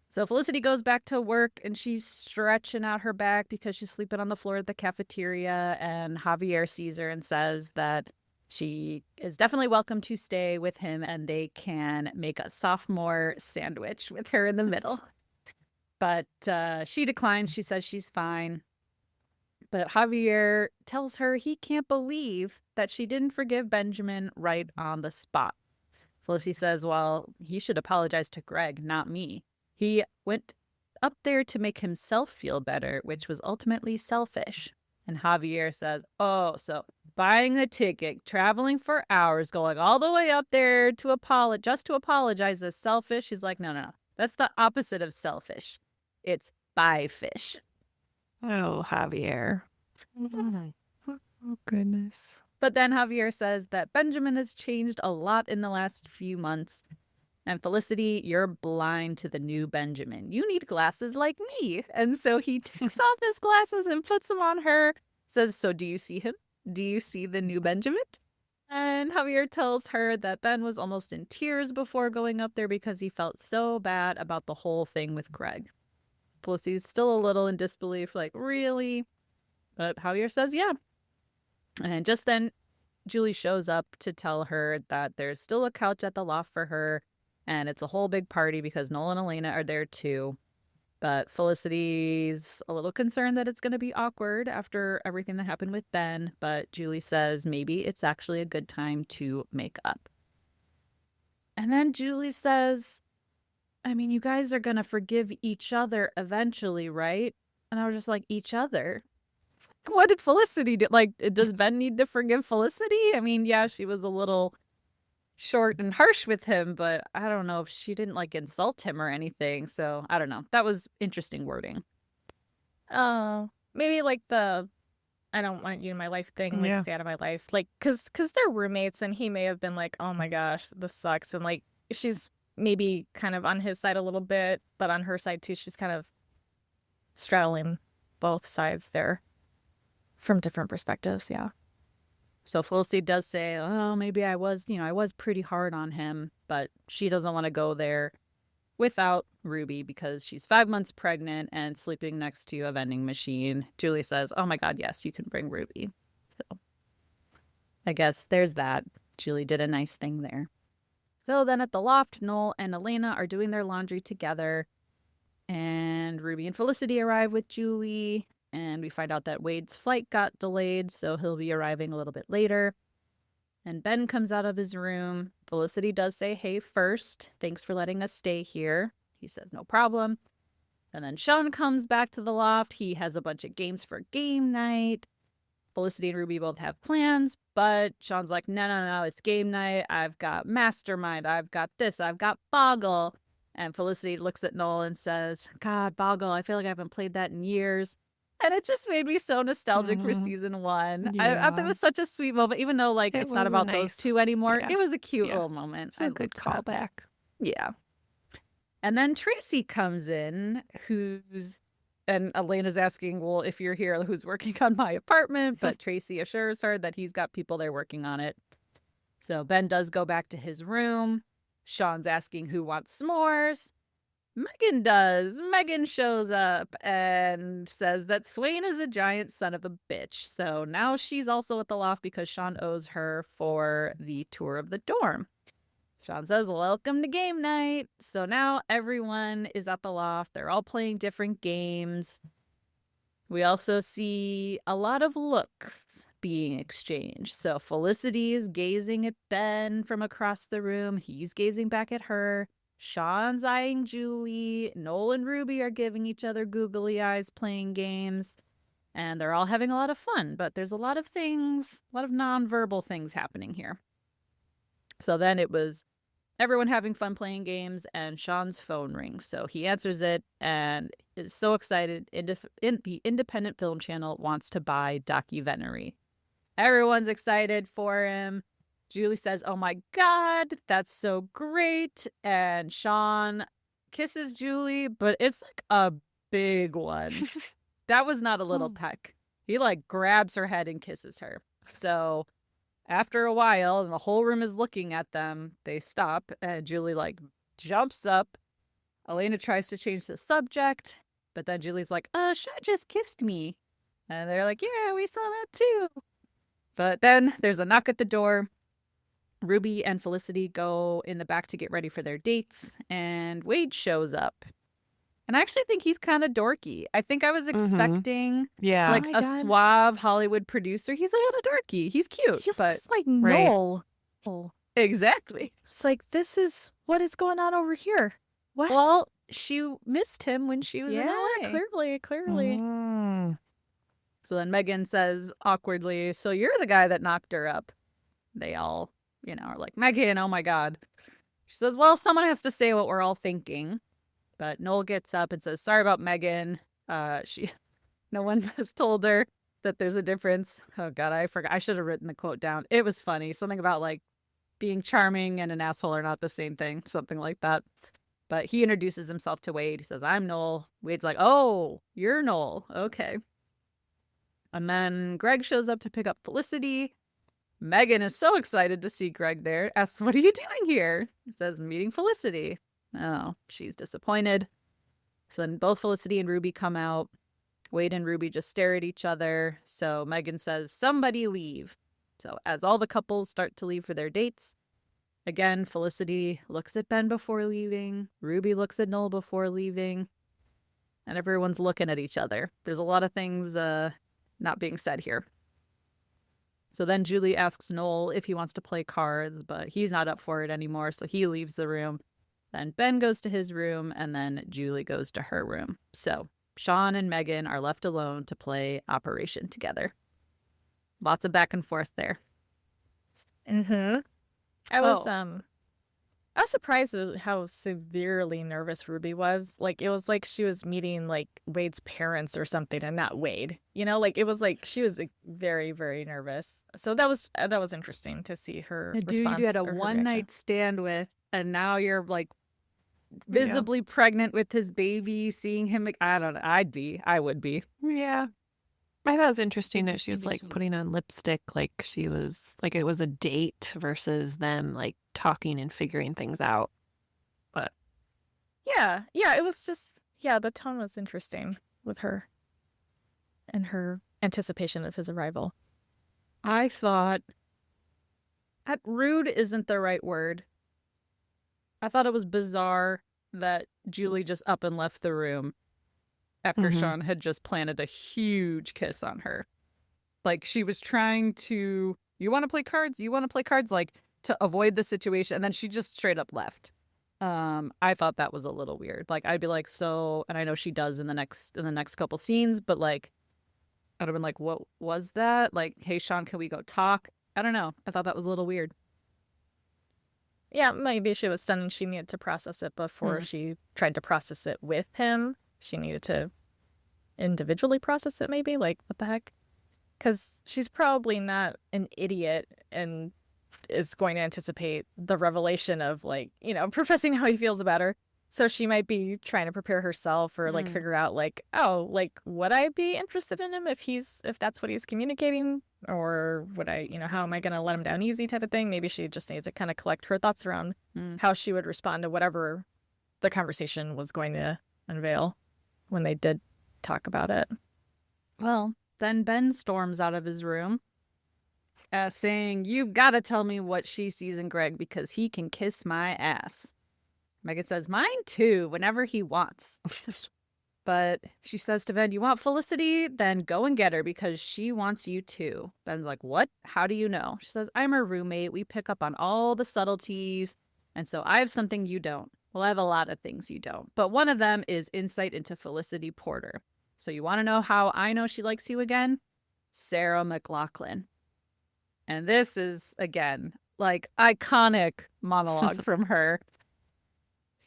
So Felicity goes back to work, and she's stretching out her back because she's sleeping on the floor at the cafeteria, and Javier sees her and says that she is definitely welcome to stay with him, and they can make a sophomore sandwich with her in the middle. But she declines. She says she's fine. But Javier tells her he can't believe that she didn't forgive Benjamin right on the spot. Felicity says, well, he should apologize to Greg, not me. He went up there to make himself feel better, which was ultimately selfish. And Javier says, oh, so buying the ticket, traveling for hours, going all the way up there to apologize is selfish. He's like, no. That's the opposite of selfish. It's buy fish. Oh, Javier. Oh, goodness. But then Javier says that Benjamin has changed a lot in the last few months. And Felicity, you're blind to the new Benjamin. You need glasses like me. And so he takes off his glasses and puts them on her. Says, so do you see him? Do you see the new Benjamin? And Javier tells her that Ben was almost in tears before going up there because he felt so bad about the whole thing with Greg. Felicity's still a little in disbelief, like, really? But Javier says, yeah. And just then, Julie shows up to tell her that there's still a couch at the loft for her, and it's a whole big party because Noel and Elena are there too. But Felicity's a little concerned that it's going to be awkward after everything that happened with Ben, but Julie says maybe it's actually a good time to make up. And then Julie says, I mean, you guys are going to forgive each other eventually, right? And I was just like, each other? What did Felicity do? Like, does Ben need to forgive Felicity? I mean, yeah, she was a little short and harsh with him, but I don't know if she didn't like insult him or anything. So I don't know. That was interesting wording. Oh, maybe like the I don't want you in my life thing, like stay out of my life. Like, cause they're roommates and he may have been like, oh my gosh, this sucks. And like, she's maybe kind of on his side a little bit, but on her side too, she's kind of straddling both sides there from different perspectives. Yeah. So Felicity does say, oh, maybe I was pretty hard on him, but she doesn't want to go there without Ruby because she's 5 months pregnant and sleeping next to a vending machine. Julie says, oh my God, yes, you can bring Ruby. So I guess there's that. Julie did a nice thing there. So then at the loft, Noel and Elena are doing their laundry together, and Ruby and Felicity arrive with Julie. And we find out that Wade's flight got delayed, so he'll be arriving a little bit later. And Ben comes out of his room. Felicity does say, hey, first, thanks for letting us stay here. He says, no problem. And then Sean comes back to the loft. He has a bunch of games for game night. Felicity and Ruby both have plans, but Sean's like, no, it's game night. I've got Mastermind. I've got this. I've got Boggle. And Felicity looks at Noel and says, God, Boggle, I feel like I haven't played that in years. And it just made me so nostalgic for season 1. Yeah. I thought it was such a sweet moment, even though like it's not about those two anymore. Yeah. It was a cute little moment. It's a good callback. Yeah. And then Tracy comes in, and Elena's asking, well, if you're here, who's working on my apartment? But Tracy assures her that he's got people there working on it. So Ben does go back to his room. Sean's asking who wants s'mores. Megan does. Megan shows up and says that Swain is a giant son of a bitch. So now she's also at the loft because Sean owes her for the tour of the dorm. Sean says, welcome to game night. So now everyone is at the loft. They're all playing different games. We also see a lot of looks being exchanged. So Felicity is gazing at Ben from across the room. He's gazing back at her. Sean's eyeing Julie. Noel and Ruby are giving each other googly eyes playing games. And they're all having a lot of fun. But there's a lot of nonverbal things happening here. So then it was everyone having fun playing games, and Sean's phone rings. So he answers it and is so excited. The Independent Film Channel wants to buy Documentary. Everyone's excited for him. Julie says, oh my God, that's so great. And Sean kisses Julie, but it's like a big one. That was not a little peck. He like grabs her head and kisses her. So after a while, and the whole room is looking at them, they stop, and Julie like jumps up. Elena tries to change the subject, but then Julie's like, Sean just kissed me. And they're like, yeah, we saw that too. But then there's a knock at the door. Ruby and Felicity go in the back to get ready for their dates, and Wade shows up. And I actually think he's kind of dorky. I think I was expecting like a suave Hollywood producer. He's like a dorky. He's cute. He looks like Noel. Exactly. It's like, this is what is going on over here. What? Well, she missed him when she was in LA. Clearly. So then Megan says awkwardly, so you're the guy that knocked her up. They all, are like, Megan, oh my God. She says, well, someone has to say what we're all thinking. But Noel gets up and says, sorry about Megan. No one has told her that there's a difference. Oh God, I forgot. I should have written the quote down. It was funny. Something about like being charming and an asshole are not the same thing. Something like that. But he introduces himself to Wade. He says, I'm Noel. Wade's like, oh, you're Noel. Okay. And then Greg shows up to pick up Felicity. Megan is so excited to see Greg there. Asks, what are you doing here? He says, meeting Felicity. Oh, she's disappointed. So then both Felicity and Ruby come out. Wade and Ruby just stare at each other. So Megan says, somebody leave. So as all the couples start to leave for their dates, again, Felicity looks at Ben before leaving. Ruby looks at Noel before leaving. And everyone's looking at each other. There's a lot of things not being said here. So then Julie asks Noel if he wants to play cards, but he's not up for it anymore, so he leaves the room. Then Ben goes to his room, and then Julie goes to her room. So Sean and Megan are left alone to play Operation together. Lots of back and forth there. Mm-hmm. I was surprised at how severely nervous Ruby was. Like, it was like she was meeting, like, Wade's parents or something and not Wade. You know, like, it was like she was very, very nervous. So that was interesting to see her response. Dude, you had a one-night stand with, and now you're, like, visibly pregnant with his baby, seeing him. I don't know. I would be. Yeah. I thought it was interesting that she was like putting on lipstick like she was like it was a date versus them like talking and figuring things out. But yeah, it was just the tone was interesting with her and her anticipation of his arrival. I thought rude isn't the right word. I thought it was bizarre that Julie just up and left the room after Sean had just planted a huge kiss on her. Like, she was trying to, you want to play cards? You want to play cards? Like, to avoid the situation. And then she just straight up left. I thought that was a little weird. Like, I'd be like, so, and I know she does in the next couple scenes, but like, I'd have been like, what was that? Like, hey, Sean, can we go talk? I don't know. I thought that was a little weird. Yeah, maybe she was stunned and she needed to process it before she tried to process it with him. She needed to individually process it, maybe. Like, what the heck? Because she's probably not an idiot and is going to anticipate the revelation of, like, you know, professing how he feels about her. So she might be trying to prepare herself or, like, figure out, like, oh, like, would I be interested in him if that's what he's communicating? Or would I, you know, how am I going to let him down easy type of thing? Maybe she just needed to kind of collect her thoughts around how she would respond to whatever the conversation was going to unveil when they did talk about it. Well, then Ben storms out of his room saying, you've got to tell me what she sees in Greg because he can kiss my ass. Megan says, mine too, whenever he wants. But she says to Ben, you want Felicity? Then go and get her because she wants you too. Ben's like, what? How do you know? She says, I'm her roommate. We pick up on all the subtleties. And so I have something you don't. Well, I have a lot of things you don't. But one of them is insight into Felicity Porter. So you want to know how I know she likes you again? Sarah McLachlan. And this is, again, like, iconic monologue from her.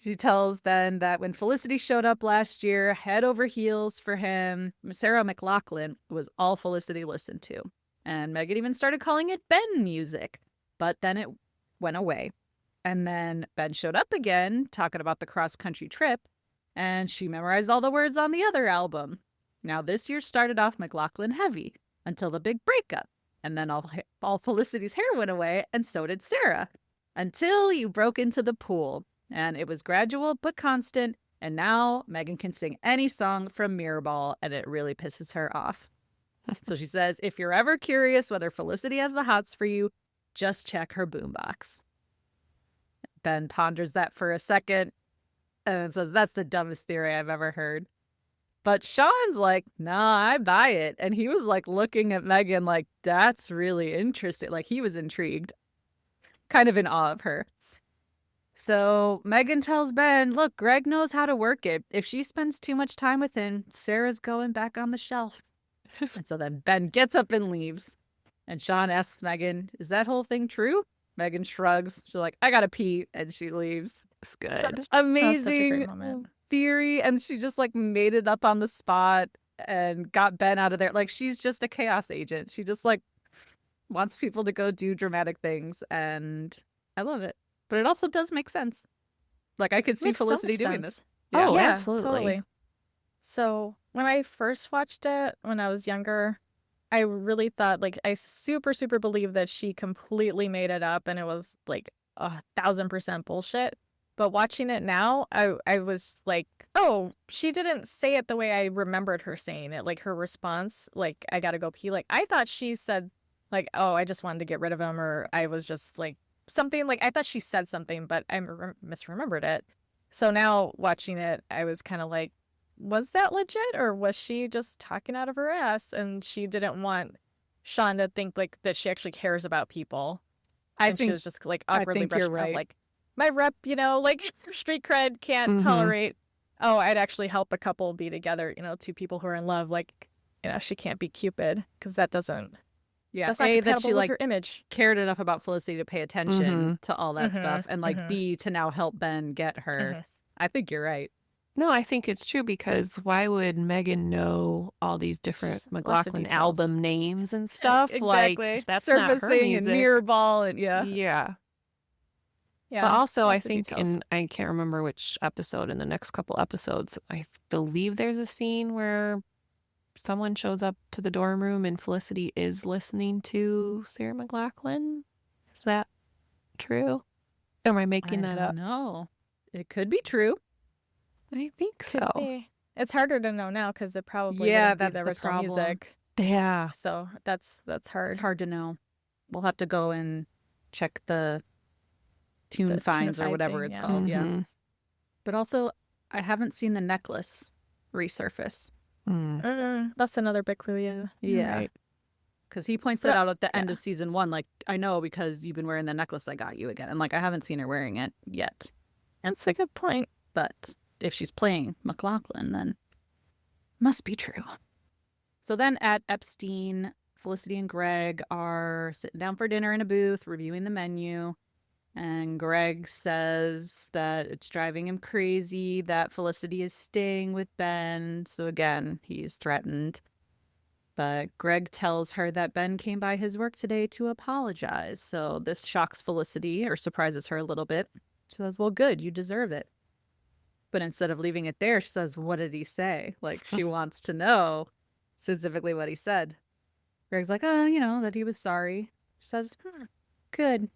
She tells Ben that when Felicity showed up last year, head over heels for him, Sarah McLachlan was all Felicity listened to. And Megan even started calling it Ben music. But then it went away. And then Ben showed up again, talking about the cross-country trip, and she memorized all the words on the other album. Now, this year started off McLachlan heavy until the big breakup. And then all Felicity's hair went away, and so did Sarah. Until you broke into the pool. And it was gradual but constant, and now Megan can sing any song from Mirrorball, and it really pisses her off. So she says, if you're ever curious whether Felicity has the hots for you, just check her boombox. Ben ponders that for a second and says, that's the dumbest theory I've ever heard. But Sean's like, nah, I buy it. And he was like looking at Megan like, that's really interesting. Like, he was intrigued, kind of in awe of her. So Megan tells Ben, look, Greg knows how to work it. If she spends too much time with him, Sarah's going back on the shelf. And so then Ben gets up and leaves. And Sean asks Megan, is that whole thing true? Megan shrugs. She's like, I gotta pee. And she leaves. It's good. Such amazing theory. And she just like made it up on the spot. and got Ben out of there. Like, she's just a chaos agent. She just like wants people to go do dramatic things, and I love it. But it also does make sense. Like, I could see Makes so Felicity much doing sense. this. Oh, Yeah, absolutely. totally. So when I first watched it when I was younger, I really thought, like, I super, super believed that she completely made it up and it was like 1,000% bullshit. But watching it now, I was like, oh, she didn't say it the way I remembered her saying it. Like, her response, like, I gotta go pee. Like, I thought she said, like, oh, I just wanted to get rid of him, or I was just like something, like, I thought she said something, but I misremembered it. So now watching it, I was kind of like, was that legit, or was she just talking out of her ass and she didn't want Sean to think like that she actually cares about people? I And she think was just like I awkwardly think you're brushing off, right. like, my rep, like street cred can't Mhm. tolerate. Oh, I'd actually help a couple be together, two people who are in love. Like, she can't be Cupid because that's not that compatible she with like her image. cared enough about Felicity to pay attention Mhm. to all that stuff, and like B, to now help Ben get her. Mhm. I think you're right. No, I think it's true, because why would Megan know all these different Lots of McLaughlin details. album names and stuff? Exactly. Like, that's not her Surfacing and music. mirror ball and Yeah. Yeah. But also, I lots of think details. I can't remember which episode, in the next couple episodes, I believe there's a scene where someone shows up to the dorm room and Felicity is listening to Sarah McLachlan. Is that true? Or am I making that up? No, it could be true. I think Could so. be. It's harder to know now because it probably Yeah, wouldn't be that's the the original problem. music. Yeah. So that's hard. It's hard to know. We'll have to go and check the tune The finds or Tunified whatever thing, it's yeah. called. Yeah. Mhm. But also, I haven't seen the necklace resurface. That's another big clue. Yeah. You're Yeah. right. Because he points But, that out at the end yeah. of season 1. Like, I know because you've been wearing the necklace I got you again. And like, I haven't seen her wearing it yet. That's a good point. But if she's playing McLaughlin, then must be true. So then at Epstein, Felicity and Greg are sitting down for dinner in a booth, reviewing the menu. And Greg says that it's driving him crazy that Felicity is staying with Ben. So again, he's threatened. But Greg tells her that Ben came by his work today to apologize. So this shocks Felicity, or surprises her a little bit. She says, well, good, you deserve it. But instead of leaving it there, she says, what did he say? Like, she wants to know specifically what he said. Greg's like, that he was sorry. She says, good.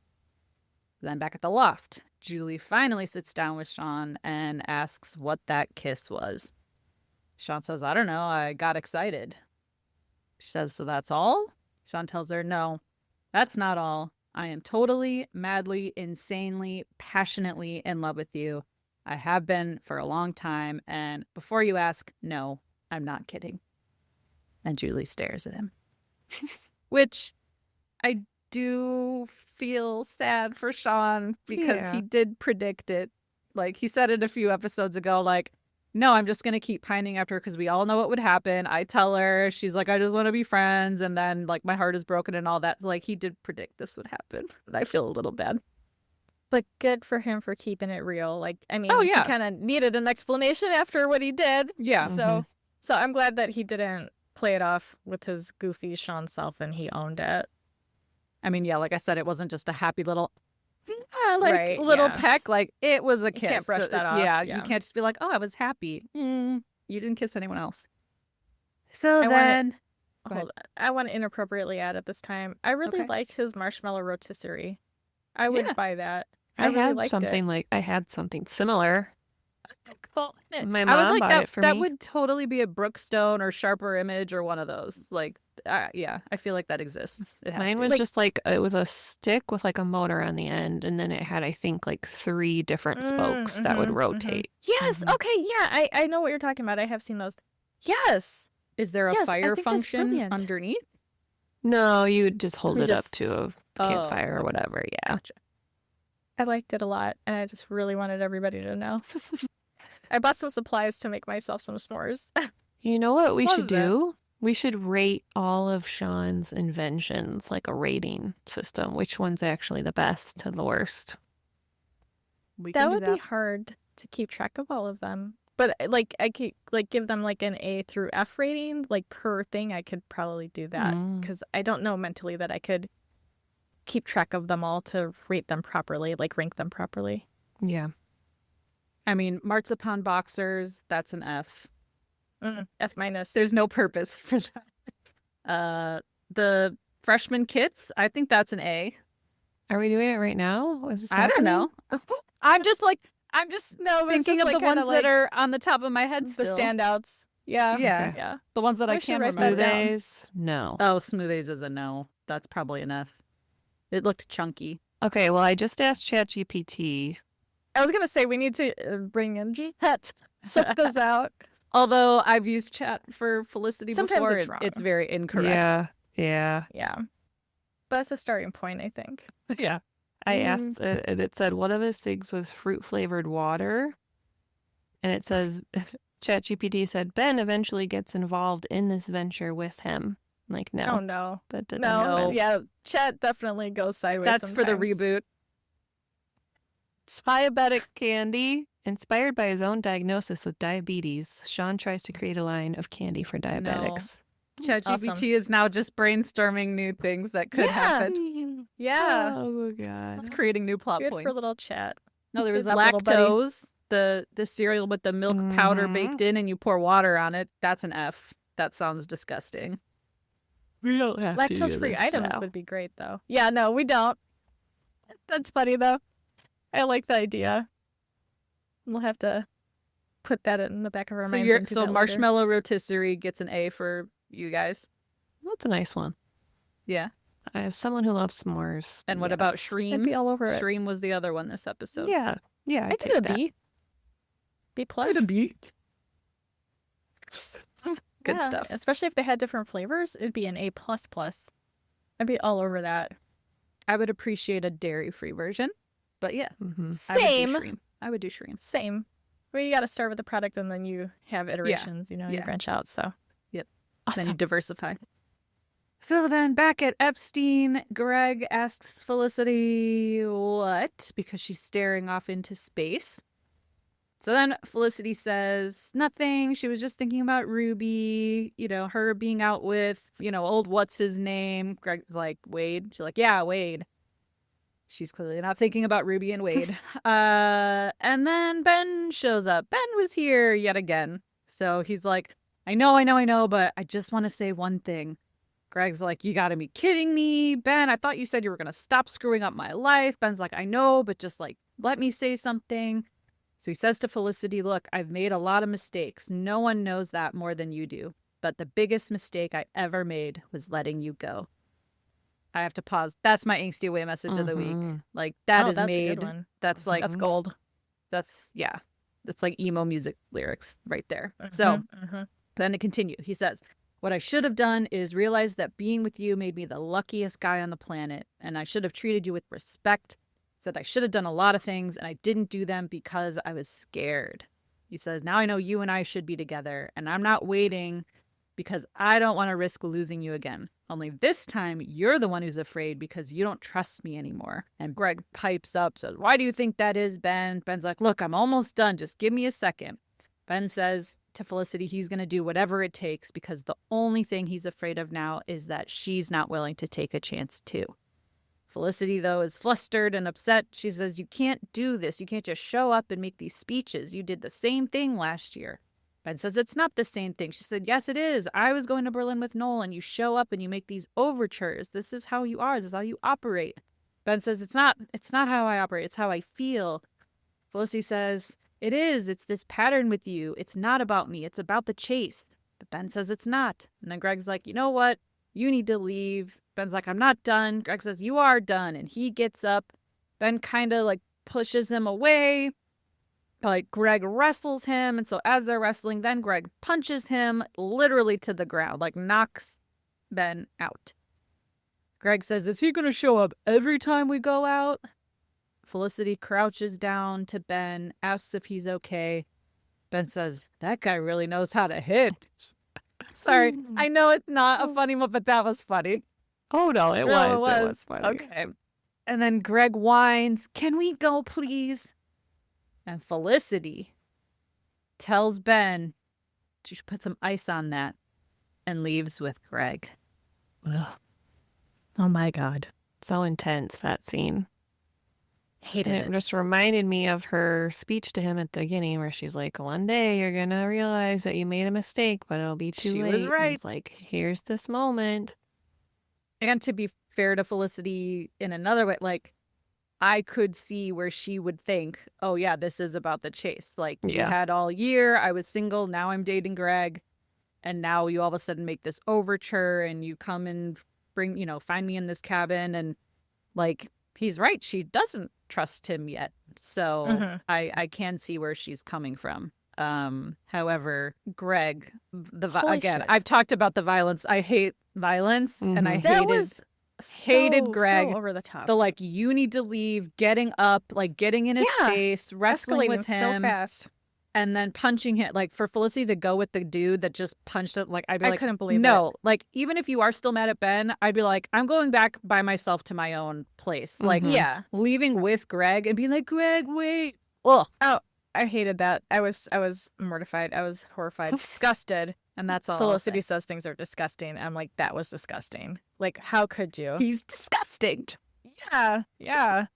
Then back at the loft, Julie finally sits down with Sean and asks what that kiss was. Sean says, I don't know, I got excited. She says, so that's all? Sean tells her, no, that's not all. I am totally, madly, insanely, passionately in love with you. I have been for a long time, and before you ask, no, I'm not kidding. And Julie stares at him. Which I do feel sad for Sean, because he did predict it. Like, he said it a few episodes ago, like, no, I'm just going to keep pining after her because we all know what would happen. I tell her, she's like, I just want to be friends. And then, like, my heart is broken and all that. So, like, he did predict this would happen. And I feel a little bad. But good for him for keeping it real. Like, I mean, Oh, yeah. he kind of needed an explanation after what he did. Yeah. So I'm glad that he didn't play it off with his goofy Sean self and he owned it. I mean, yeah, like I said, it wasn't just a happy little, Right, little yeah. peck. Like, it was a kiss. You can't brush that off. Yeah, Yeah. you can't just be like, oh, I was happy. You didn't kiss anyone else. So I then... Hold on. I want to inappropriately add at this time. I really Okay. liked his marshmallow rotisserie. I would Yeah. buy that. I really had liked something it. I had something similar. My I mom was like, bought that, it for that me. would totally be a Brookstone or Sharper Image or one of those. Like, yeah, I feel like that exists. It has Mine to. was just it was a stick with like a motor on the end, and then it had, I think, like 3 different spokes that would rotate. Yes. Mhm. Okay. Yeah. I know what you're talking about. I have seen those. Yes. Is there a Yes, I fire think that's function brilliant. underneath? No, you would just hold We it up just- to a campfire or whatever. Yeah. Gotcha. I liked it a lot, and I just really wanted everybody to know. I bought some supplies to make myself some s'mores. You know what we Love should that. do? We should rate all of Sean's inventions, like a rating system. Which one's actually the best to the worst? We That can do would be hard to keep track of all of them. But like I could like give them like an A through F rating, like per thing. I could probably do that because I don't know mentally that I could keep track of them all to rate them properly, like rank them properly. Yeah. I mean, marzipan boxers, that's an F. F minus. There's no purpose for that. The freshman kits, I think that's an A. Are we doing it right now? Is this I don't know. I'm just thinking of the ones that are on the top of my head the still. standouts. Yeah. Yeah. Okay. Yeah. The ones that I should can't write that remember. down. Smoothies? No. Oh, smoothies is a no. That's probably an F. It looked chunky. Okay, well, I just asked ChatGPT. I was gonna say we need to bring in Chat. Sort those out. Although I've used chat for Felicity Sometimes before, it's wrong. it's very incorrect. Yeah. Yeah. But that's a starting point, I think. Yeah. I asked it, and it said, one of his things was fruit-flavored water. And it says, ChatGPT said, Ben eventually gets involved in this venture with him. I'm like, no. Oh, no. That didn't No. happen. Yeah. Chat definitely goes sideways That's for the sometimes. reboot. Diabetic candy. Inspired by his own diagnosis with diabetes, Sean tries to create a line of candy for diabetics. ChatGPT Awesome. is now just brainstorming new things that could happen. Yeah. Oh, God. It's creating new plot Good points. for little chat. No, there was Good little buddy. lactose, the cereal with the milk powder baked in and you pour water on it. That's an F. That sounds disgusting. We don't have to do Lactose-free this items now. would be great, though. Yeah, no, we don't. That's funny, though. I like the idea. We'll have to put that in the back of our minds. and do that later. marshmallow rotisserie gets an A for you guys. That's a nice one. Yeah. As someone who loves s'mores. And what about yes. Shreem? I'd be all over it. Shreem was the other one this episode. Yeah. Yeah, I did a B. B plus. B. Good Yeah, stuff. Especially if they had different flavors, it'd be an A plus plus. I'd be all over that. I would appreciate a dairy-free version. But yeah. Mm-hmm. Same. I would do Shreem. Same. Well, you got to start with the product and then you have iterations, you know, you Yeah. branch out. So, Yep. Awesome. Then you diversify. So then back at Epstein, Greg asks Felicity what? Because she's staring off into space. So then Felicity says nothing. She was just thinking about Ruby, her being out with, old what's his name. Greg's like, Wade. She's like, yeah, Wade. She's clearly not thinking about Ruby and Wade. And then Ben shows up. Ben was here yet again. So he's like, I know, but I just want to say one thing. Greg's like, you gotta be kidding me. Ben, I thought you said you were gonna stop screwing up my life. Ben's like, I know, but just let me say something. So he says to Felicity, look, I've made a lot of mistakes. No one knows that more than you do. But the biggest mistake I ever made was letting you go. I have to pause. That's my angsty away message of the week. Like, that is that's made. a good one. That's like, That's gold. that's like emo music lyrics right there. So then to continue, he says, what I should have done is realize that being with you made me the luckiest guy on the planet, and I should have treated you with respect. Said I should have done a lot of things, and I didn't do them because I was scared. He says, now I know you and I should be together, and I'm not waiting because I don't want to risk losing you again. Only this time, you're the one who's afraid because you don't trust me anymore. And Greg pipes up, says, why do you think that is, Ben? Ben's like, look, I'm almost done. Just give me a second. Ben says to Felicity he's going to do whatever it takes because the only thing he's afraid of now is that she's not willing to take a chance too. Felicity, though, is flustered and upset. She says, you can't do this. You can't just show up and make these speeches. You did the same thing last year. Ben says, it's not the same thing. She said, yes, it is. I was going to Berlin with Noel, and you show up and you make these overtures. This is how you are. This is how you operate. Ben says, it's not how I operate. It's how I feel. Felicity says, it is. It's this pattern with you. It's not about me. It's about the chase. But Ben says it's not. And then Greg's like, you know what? You need to leave. Ben's like, I'm not done. Greg says, you are done. And he gets up. Ben kind of pushes him away. Greg wrestles him. And so as they're wrestling, then Greg punches him literally to the ground, knocks Ben out. Greg says, is he going to show up every time we go out? Felicity crouches down to Ben, asks if he's okay. Ben says, that guy really knows how to hit. Sorry, I know it's not a funny one, but that was funny. Oh, no, it No, was. it It was. was funny. Okay. And then Greg whines, can we go, please? And Felicity tells Ben she should put some ice on that, and leaves with Greg. Ugh. Oh my God. So intense, that scene. Hated And it just reminded me of her speech to him at the beginning where she's like, one day you're going to realize that you made a mistake, but it'll be too She late. was right. And it's like, here's this moment. And to be fair to Felicity in another way, like, I could see where she would think, oh, yeah, this is about the chase. Like, you had all year, I was single, now I'm dating Greg, and now you all of a sudden make this overture, and you come and bring, find me in this cabin, and, like, he's right, she doesn't trust him yet. So I can see where she's coming from. However, Greg, again, I've talked about the violence. I hate violence, and I hated Greg. So over the top. The like, you need to leave, getting up, like getting in his face, wrestling with him so fast, and then punching him. Like, for Felicity to go with the dude that just punched it, like, I'd be like, couldn't believe no. it. Like, even if you are still mad at Ben, I'd be like, I'm going back by myself to my own place. Like, leaving with Greg and being like, Greg, wait. Ugh. Oh, I hated that. I was mortified. I was horrified, disgusted. And that's all. Felicity says things are disgusting. I'm like, that was disgusting. Like, how could you? He's disgusting. Yeah.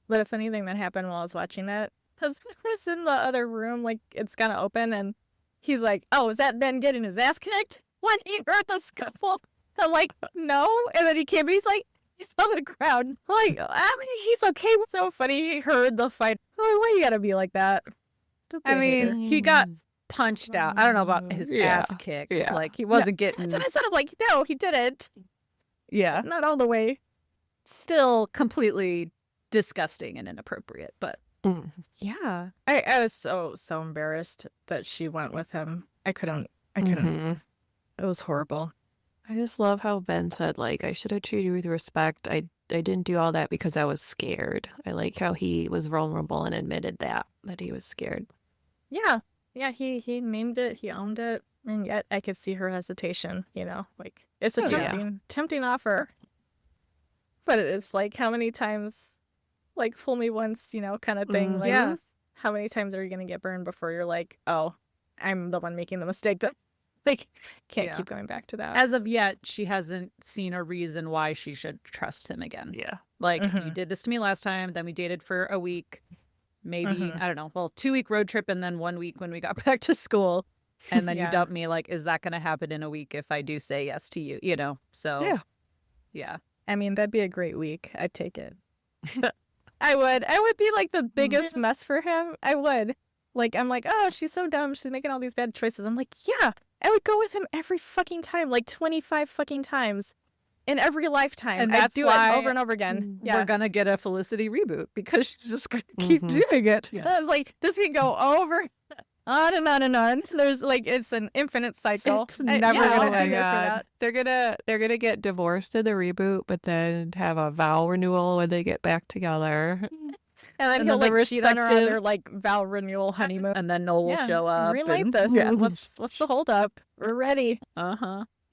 But if anything that happened while I was watching that, because was in the other room, like, it's kind of open, and he's like, oh, is that Ben getting his ass kicked? When he heard the scuffle? I'm like, no. And then he came and he's like, he's on the ground. I'm like, I mean, he's okay. So funny. He heard the fight. I'm like, why you gotta be like that? I mean, he got punched out. I don't know about his ass kicked. Yeah. Like, he wasn't getting. That's what I said. I'm like, no, he didn't. Yeah. Not all the way. Still completely disgusting and inappropriate, but yeah. I was so embarrassed that she went with him. I couldn't. It was horrible. I just love how Ben said, like, I should have treated you with respect. I didn't do all that because I was scared. I like how he was vulnerable and admitted that he was scared. Yeah. Yeah, he named it, he owned it, and yet I could see her hesitation, like, it's a tempting offer. But it's like, how many times, like, fool me once, kind of thing. Like, how many times are you going to get burned before you're like, oh, I'm the one making the mistake, but, like, can't keep going back to that. As of yet, she hasn't seen a reason why she should trust him again. Yeah. Like, you did this to me last time, then we dated for a week. Maybe, I don't know, 2-week road trip and then 1 week when we got back to school. And then you dumped me. Like, is that going to happen in a week if I do say yes to you? So, yeah. I mean, that'd be a great week. I'd take it. I would be like the biggest mess for him. I would. Like, I'm like, oh, she's so dumb. She's making all these bad choices. I'm like, yeah, I would go with him every fucking time, like 25 fucking times. In every lifetime. And that's I'd do why it over and over again. We're going to get a Felicity reboot because she's just going to keep doing it. Yeah. It's like, this can go over, on and on and on. So there's like, it's an infinite cycle. It's never going to end. They're gonna get divorced in the reboot, but then have a vow renewal when they get back together. And then he'll like cheat on her on their like vow renewal honeymoon. And then Noel will show up. Relight this. Yeah. What's the holdup? We're ready.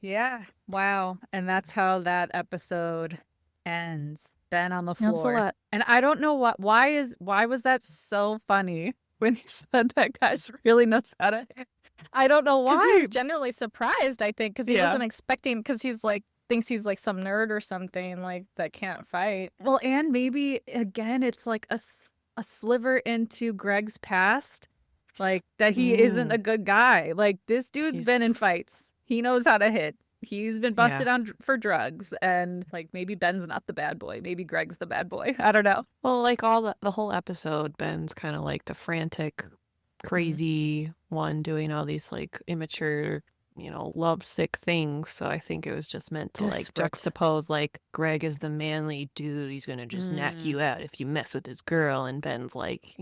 Yeah. Wow. And that's how that episode ends. Ben on the floor. That's a lot. And I don't know why was that so funny when he said that guys really knows how to hit? I don't know why. Because he's genuinely surprised, I think, because he wasn't expecting, because he's like, thinks he's like some nerd or something, like, that can't fight. Well, and maybe, again, it's like a sliver into Greg's past. Like, that he isn't a good guy. Like, this dude's been in fights. He knows how to hit. He's been busted on for drugs, and like maybe Ben's not the bad boy. Maybe Greg's the bad boy. I don't know. Well, like all the whole episode, Ben's kind of like the frantic, crazy one doing all these like immature, lovesick things. So I think it was just meant to like juxtapose like Greg is the manly dude. He's gonna just knock you out if you mess with his girl, and Ben's like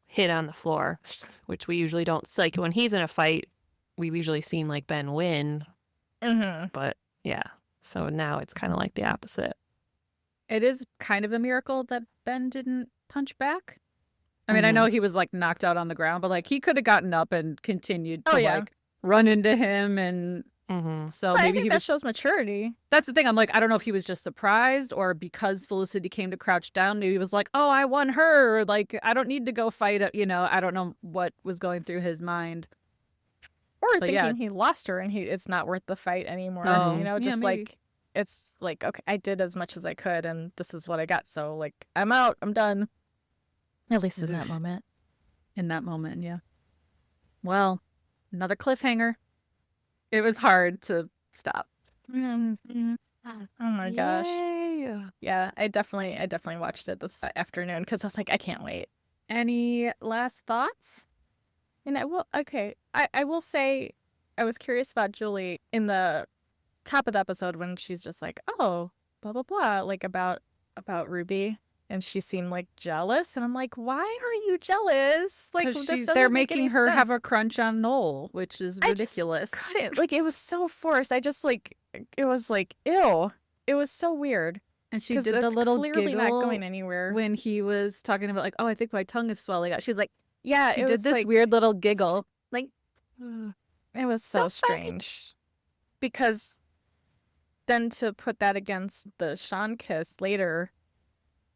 hit on the floor, which we usually don't. Like when he's in a fight, we've usually seen like Ben win. But yeah, so now it's kind of like the opposite. It is kind of a miracle that Ben didn't punch back. I mean, I know he was like knocked out on the ground, but like he could have gotten up and continued to like run into him and So I maybe think that shows maturity. That's the thing. I'm like, I don't know if he was just surprised or because Felicity came to crouch down, maybe he was like, oh, I won her. Like, I don't need to go fight it. I don't know what was going through his mind. Or thinking he lost her and it's not worth the fight anymore. Just like, it's like, okay, I did as much as I could and this is what I got. So, like, I'm out. I'm done. At least in that moment. In that moment, yeah. Well, another cliffhanger. It was hard to stop. Mm-hmm. Oh my gosh. Yay. Yeah, I definitely watched it this afternoon because I was like, I can't wait. Any last thoughts? And I will say I was curious about Julie in the top of the episode when she's just like, oh, blah blah blah, like about Ruby, and she seemed like jealous, and I'm like, why are you jealous? Like, they're making her have a crunch on Noel, which is ridiculous. I just couldn't, like, it was so forced. I just like, it was like, ew. It was so weird. And she did the little clearly giggle not going anywhere when he was talking about like, oh, I think my tongue is swelling out. She's like, yeah, she did this weird little giggle. Like, it was so strange. Because then to put that against the Sean kiss later,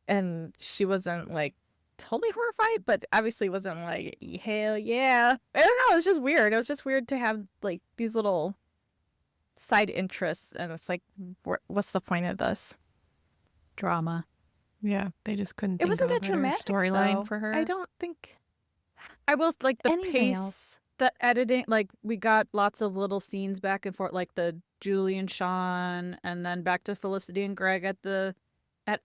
and she wasn't like totally horrified, but obviously wasn't like, hell yeah. I don't know, it was just weird. It was just weird to have like these little side interests, and it's like, what's the point of this? Drama. Yeah, they just couldn't It think wasn't of a that better dramatic storyline for her. I don't think. I will like the Anything pace, else. the editing. Like we got lots of little scenes back and forth, like the Julie and Sean, and then back to Felicity and Greg at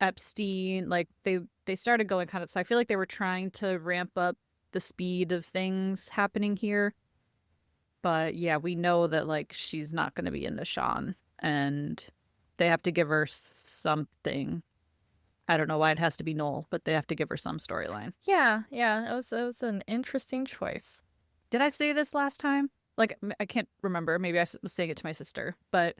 Epstein. Like they started going kind of. So I feel like they were trying to ramp up the speed of things happening here. But yeah, we know that like she's not going to be into Sean, and they have to give her something. I don't know why it has to be Noel, but they have to give her some storyline. Yeah, it was an interesting choice. Did I say this last time? Like, I can't remember. Maybe I was saying it to my sister, but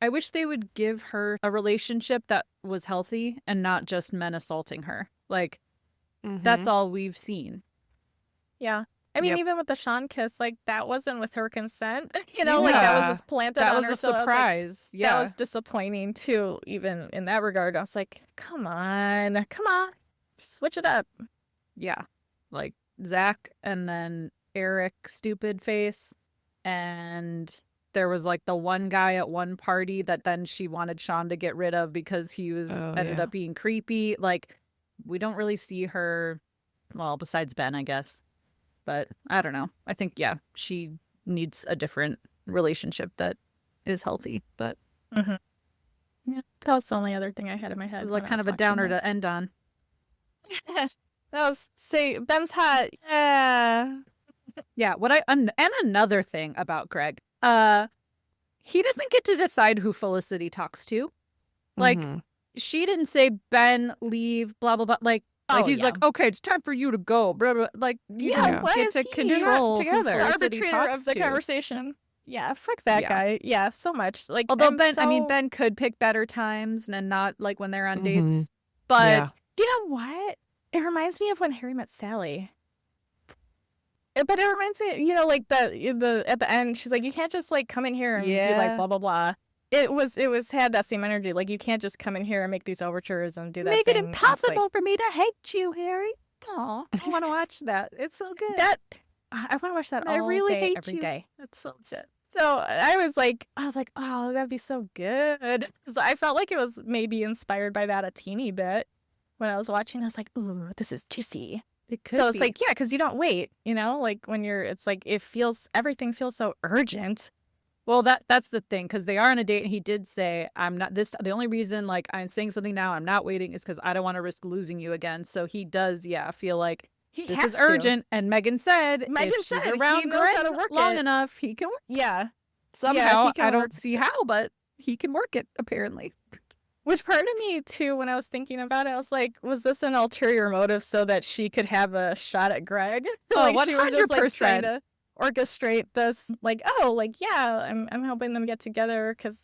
I wish they would give her a relationship that was healthy and not just men assaulting her. Like, that's all we've seen. Yeah. I mean, even with the Sean kiss, like, that wasn't with her consent. Like, that was just planted on her. That was a surprise. Like, that was disappointing, too, even in that regard. I was like, come on. Switch it up. Yeah. Like, Zach and then Eric, stupid face. And there was, like, the one guy at one party that then she wanted Sean to get rid of because he was ended up being creepy. Like, we don't really see her, well, besides Ben, I guess. But I don't know. I think, she needs a different relationship that is healthy. But yeah, that was the only other thing I had in my head. It was like kind of a downer to end on. That was, say, Ben's hot. Yeah. And another thing about Greg, he doesn't get to decide who Felicity talks to. Like, she didn't say, Ben, leave, blah, blah, blah. Like he's like, okay, it's time for you to go. Blah, blah. Like, you don't get to control together. Arbitrator of the conversation. Yeah, fuck that guy. Yeah, so much. Like, although Ben could pick better times and not like when they're on dates. But you know what? It reminds me of when Harry met Sally. But it reminds me, like the at the end, she's like, you can't just like come in here and be like blah blah blah. It had that same energy. Like, you can't just come in here and make these overtures and do that. Make it impossible for me to hate you, Harry. Aw, I want to watch that. It's so good. I want to watch that all I really day, hate every you. day. That's so good. So I was like, oh, that'd be so good. So I felt like it was maybe inspired by that a teeny bit when I was watching. I was like, ooh, this is juicy. It's like, yeah, because you don't wait, like when it's like, everything feels so urgent. Well, that's the thing, because they are on a date, and he did say, the only reason, like, I'm saying something now, I'm not waiting, is because I don't want to risk losing you again. So he does, feel like this is urgent. And Megan said, if she's around Greg long enough, he can work. Yeah. Somehow, I don't see how, but he can work it, apparently. Which part of me, too, when I was thinking about it, I was like, was this an ulterior motive so that she could have a shot at Greg? Oh, like, 100%. She was just, like, trying to orchestrate this, like, oh, like, yeah, I'm helping them get together because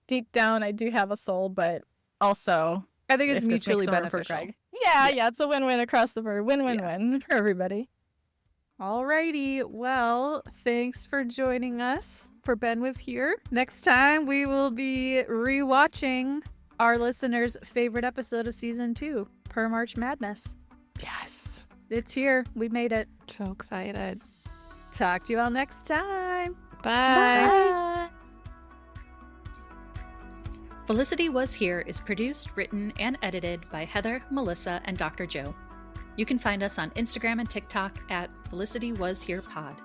deep down I do have a soul, but also I think it's mutually beneficial. Yeah, it's a win-win across the board. Win-win-win for everybody. Alrighty, well, thanks for joining us for Ben Was Here. Next time we will be rewatching our listeners' favorite episode of season 2, Per March Madness. Yes. It's here. We made it. So excited. Talk to you all next time. Bye. Bye. Felicity Was Here is produced, written, and edited by Heather, Melissa, and Dr. Joe. You can find us on Instagram and TikTok at Felicity Was Here Pod.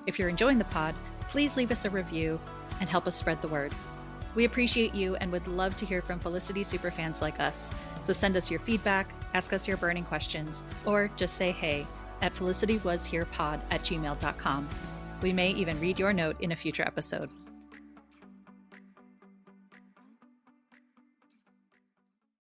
If you're enjoying the pod, please leave us a review and help us spread the word. We appreciate you and would love to hear from Felicity superfans like us. So send us your feedback, ask us your burning questions, or just say hey at felicitywasherepod@gmail.com. We may even read your note in a future episode.